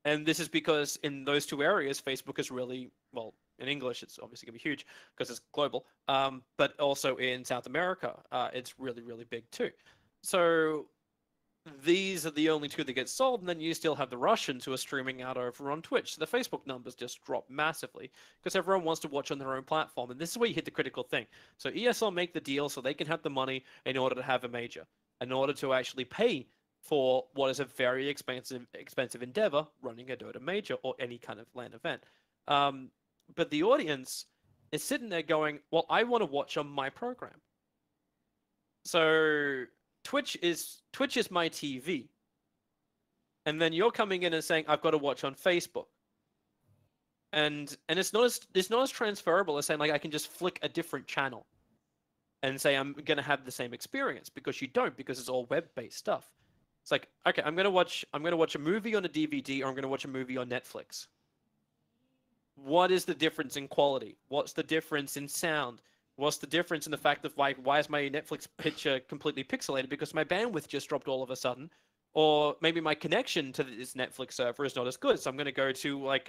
And this is because in those two areas, Facebook is really, well, in English, it's obviously going to be huge because it's global. But also in South America, it's really, really big too. So these are the only two that get sold, and then you still have the Russians who are streaming out over on Twitch. So the Facebook numbers just drop massively because everyone wants to watch on their own platform, and this is where you hit the critical thing. So ESL make the deal so they can have the money in order to have a major, in order to actually pay for what is a very expensive endeavor, running a Dota major or any kind of LAN event. But the audience is sitting there going, well, I want to watch on my program. So Twitch is my TV. And then you're coming in and saying, I've got to watch on Facebook. And it's not as transferable as saying, like, I can just flick a different channel and say I'm going to have the same experience, because you don't, because it's all web-based stuff. It's like, okay, I'm going to watch a movie on a DVD, or I'm going to watch a movie on Netflix. What is the difference in quality? What's the difference in sound? What's the difference in the fact of, like, why is my Netflix picture completely pixelated because my bandwidth just dropped all of a sudden? Or maybe my connection to this Netflix server is not as good, so I'm going to go to like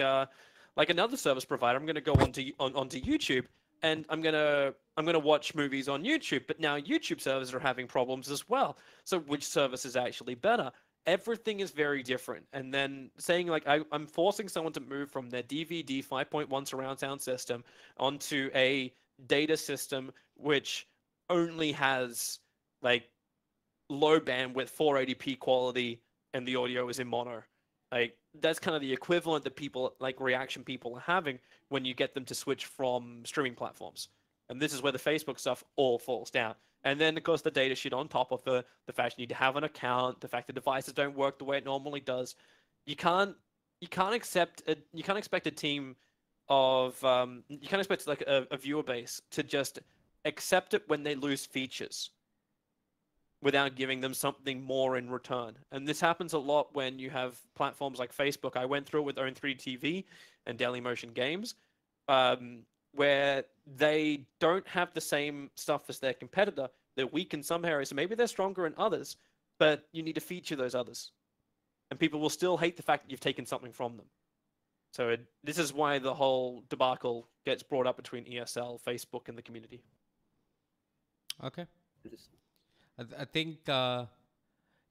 another service provider. I'm going to go onto YouTube, and I'm gonna watch movies on YouTube. But now YouTube servers are having problems as well. So which service is actually better? Everything is very different. And then saying, like, I'm forcing someone to move from their DVD 5.1 surround sound system onto a data system which only has, like, low bandwidth 480p quality and the audio is in mono. Like, that's kind of the equivalent that people, like, reaction people are having when you get them to switch from streaming platforms. And this is where the Facebook stuff all falls down. And then, of course, the data shit on top of the fact you need to have an account, the fact the devices don't work the way it normally does. You can't expect a team of you can't expect like a viewer base to just accept it when they lose features without giving them something more in return. And this happens a lot when you have platforms like Facebook. I went through it with Own3TV and Dailymotion Games, where they don't have the same stuff as their competitor. They're weak in some areas, so maybe they're stronger in others, but you need to feature those others. And people will still hate the fact that you've taken something from them. So this is why the whole debacle gets brought up between ESL, Facebook, and the community. Okay. I think, yeah,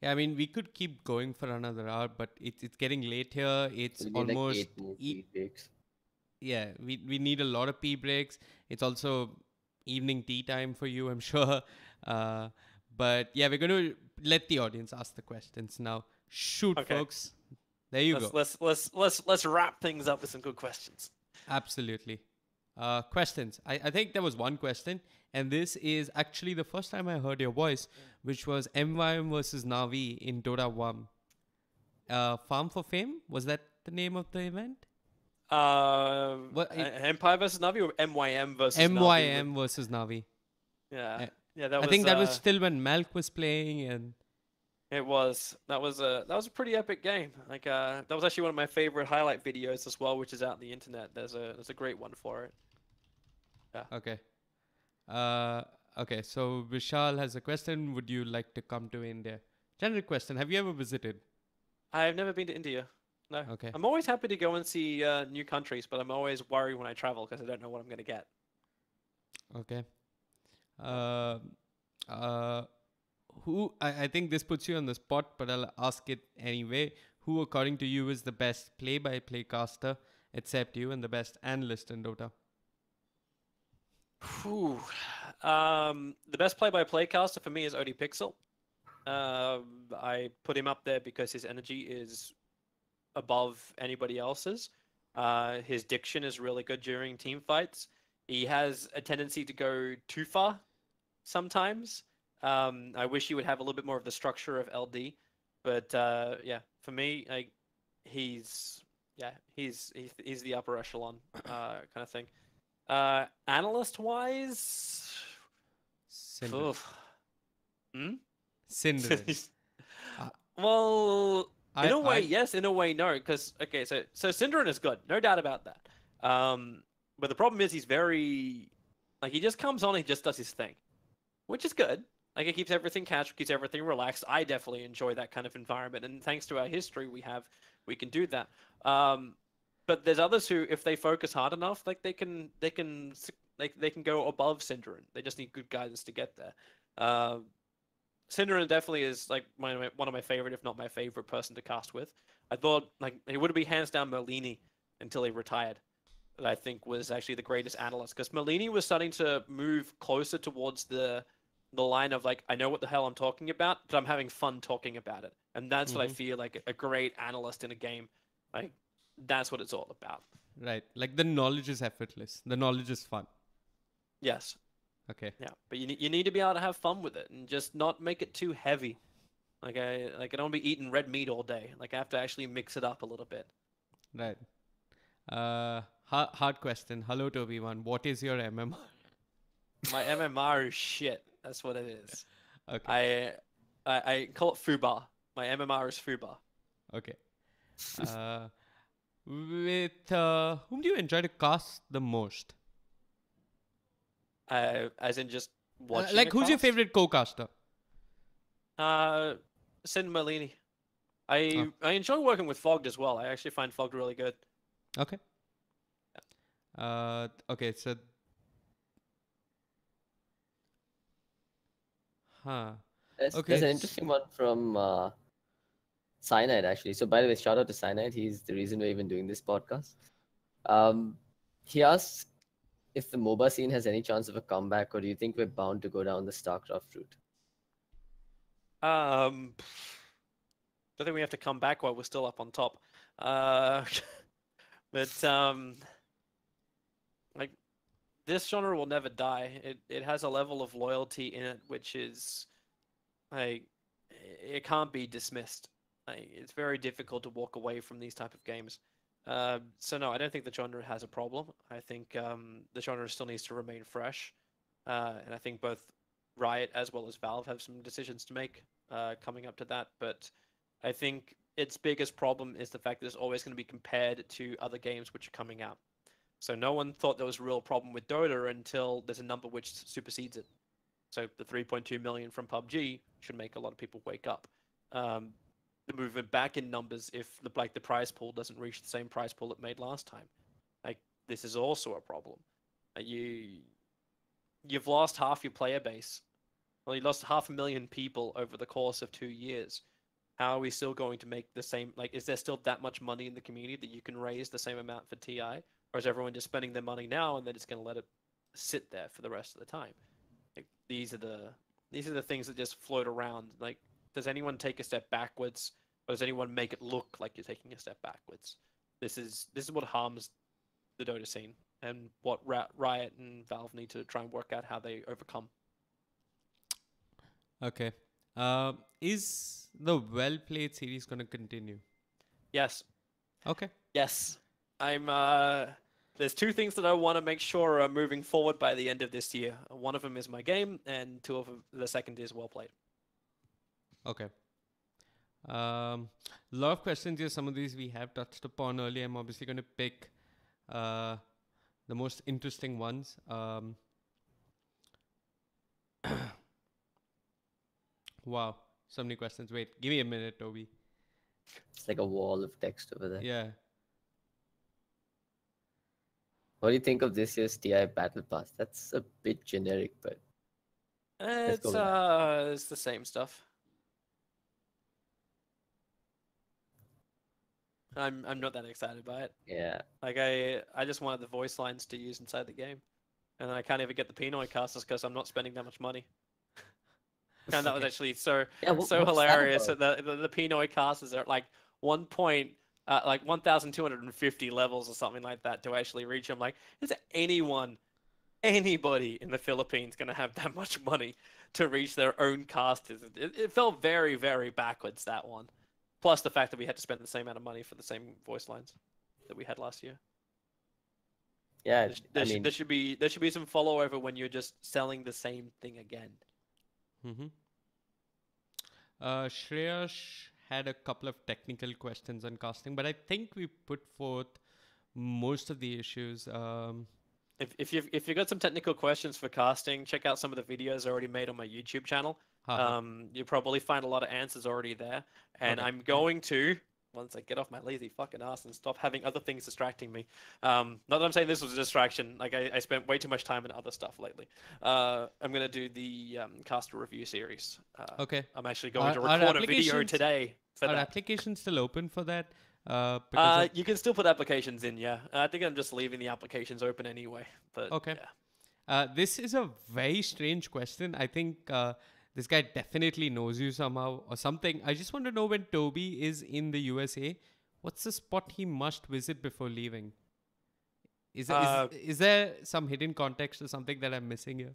I mean, we could keep going for another hour, but it's getting late here. It's We need almost like 8 more tea breaks. yeah. We need a lot of pee breaks. It's also evening tea time for you, I'm sure. But yeah, we're going to let the audience ask the questions now. Shoot, Okay. folks. There you go. Let's wrap things up with some good questions. Absolutely. Questions. I think there was one question, and this is actually the first time I heard your voice, which was MYM versus Navi in Dota 1. Farm for Fame? Was that the name of the event? Empire versus Navi or MYM versus MYM Navi? versus Navi. Yeah, that I was. think that was still when Malk was playing, and It was. That was a pretty epic game. Like that was actually one of my favorite highlight videos as well, which is out on the internet. There's a great one for it. Yeah. okay. Okay, so Vishal has a question. Would you like to come to India? General question. Have you ever visited? I've never been to India. No. Okay. I'm always happy to go and see new countries, but I'm always worried when I travel because I don't know what I'm going to get. Okay. I think this puts you on the spot, but I'll ask it anyway. Who, according to you, is the best play-by-play caster, except you, and the best analyst in Dota? Whew. The best play-by-play caster for me is ODPixel. I put him up there because his energy is above anybody else's. His diction is really good during team fights. He has a tendency to go too far sometimes. I wish he would have a little bit more of the structure of LD, but yeah, for me, he's the upper echelon kind of thing. Analyst wise, Syndrome. Hmm? Syndrome. Well, in a way, I- yes. In a way, no. Because okay, so Syndrome is good, no doubt about that. But the problem is he's very he just comes on and he just does his thing, which is good. Like it keeps everything casual, keeps everything relaxed. I definitely enjoy that kind of environment, and thanks to our history, we can do that. But there's others who, if they focus hard enough, like they can go above Syndrome. They just need good guidance to get there. Syndrome definitely is like one of my favorite, if not my favorite person to cast with. I thought like he would be hands down Merlini until he retired. That I think was actually the greatest analyst, because Merlini was starting to move closer towards the line of like, I know what the hell I'm talking about, but I'm having fun talking about it. And that's what I feel like a great analyst in a game. Like that's what it's all about. Right. Like the knowledge is effortless. The knowledge is fun. Yes. Okay. Yeah. But you need to be able to have fun with it and just not make it too heavy. Like I don't be eating red meat all day. Like I have to actually mix it up a little bit. Right. Hard question. Hello, TobiWan. What is your MMR? My MMR is shit. That's what it is. Okay. I call it Fubar. My MMR is Fubar. Okay. With whom do you enjoy to cast the most? As in just watching. Like, who's your favorite co-caster? Sin Merlini. I enjoy working with Fogged as well. I actually find Fogged really good. Okay. Okay, so... There's Okay. an interesting one from Cyanide, actually. So, by the way, shout out to Cyanide. He's the reason we're even doing this podcast. He asks if the MOBA scene has any chance of a comeback, or do you think we're bound to go down the StarCraft route? I think we have to come back while we're still up on top. But like this genre will never die. It has a level of loyalty in it which is like it can't be dismissed. Like, it's very difficult to walk away from these type of games. So no, I don't think the genre has a problem. I think the genre still needs to remain fresh, and I think both Riot as well as Valve have some decisions to make coming up to that. But I think its biggest problem is the fact that it's always going to be compared to other games which are coming out. So no one thought there was a real problem with Dota until there's a number which supersedes it. So the 3.2 million from PUBG should make a lot of people wake up. The movement back in numbers if the prize pool doesn't reach the same prize pool it made last time. Like this is also a problem. You've lost half your player base. Well, you lost 500,000 people over the course of 2 years. How are we still going to make the same? Like, is there still that much money in the community that you can raise the same amount for TI, or is everyone just spending their money now and then it's going to let it sit there for the rest of the time? Like, these are the things that just float around. Like, does anyone take a step backwards, or does anyone make it look like you're taking a step backwards? This is what harms the Dota scene, and what Riot and Valve need to try and work out how they overcome. Okay. Is the well-played series going to continue? Yes. Okay. Yes. I'm. There's two things that I want to make sure are moving forward by the end of this year. One of them is my game, and the second is well played. Okay. A lot of questions here. Some of these we have touched upon earlier. I'm obviously going to pick the most interesting ones. Wow, so many questions. Wait, give me a minute, Toby. It's like a wall of text over there. Yeah. What do you think of this year's TI Battle Pass? That's a bit generic, but It's go with it's the same stuff. I'm not that excited by it. yeah. Like I just wanted the voice lines to use inside the game, and I can't even get the Pinoy casters because I'm not spending that much money. And that was actually so what's that hilarious. about? The Pinoy casters are at like 1,250 levels or something like that to actually reach them. Like, is there anybody in the Philippines going to have that much money to reach their own casters? It felt very, very backwards, that one. Plus the fact that we had to spend the same amount of money for the same voice lines that we had last year. Yeah, There should be some follow over when you're just selling the same thing again. Mm-hmm. Shreyash had a couple of technical questions on casting, but I think we put forth most of the issues. If you've got some technical questions for casting, check out some of the videos already made on my YouTube channel. You'll probably find a lot of answers already there. And Okay. I'm going to, once I get off my lazy fucking ass and stop having other things distracting me. Not that I'm saying this was a distraction. Like I spent way too much time in other stuff lately. I'm gonna do the caster review series. Okay. I'm actually going to Are record a video applications- today for Are that. applications still open for that? Because You can still put applications in, yeah. I think I'm just leaving the applications open anyway. But Okay. yeah. This is a very strange question. I think this guy definitely knows you somehow or something. I just want to know, when Toby is in the USA, what's the spot he must visit before leaving? Is there some hidden context or something that I'm missing here?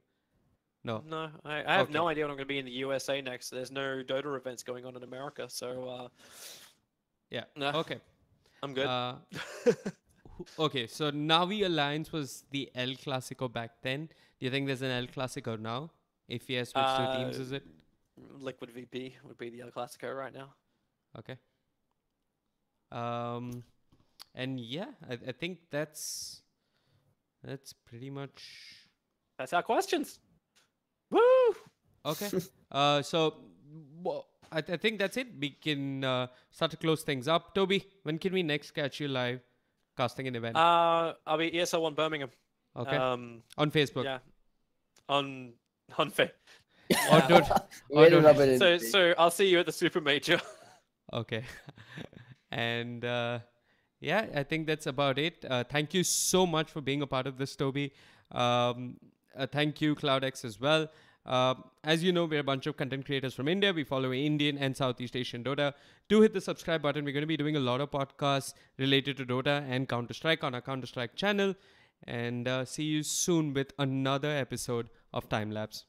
No. No, I have no Okay. idea when I'm going to be in the USA next. There's no Dota events going on in America, so Yeah. no, Okay. I'm good. Okay. So Navi Alliance was the El Clasico back then. Do you think there's an El Clasico now? If yes, which two teams is it? Liquid VP would be the El Clasico right now. Okay. And yeah, I think that's pretty much That's our questions. Woo! okay. So I think that's it. We can start to close things up. Toby, when can we next catch you live casting an event? I'll be ESL1 Birmingham. Okay. On Facebook. Yeah. On Fa- Or don't. Way to don't- rub it in. So I'll see you at the Super Major. Okay. And yeah, I think that's about it. Thank you so much for being a part of this, Toby. Thank you, ClouDx, as well. As you know, we're a bunch of content creators from India. We follow Indian and Southeast Asian Dota. Do hit the subscribe button. We're going to be doing a lot of podcasts related to Dota and Counter-Strike on our Counter-Strike channel. and see you soon with another episode of Time Lapse.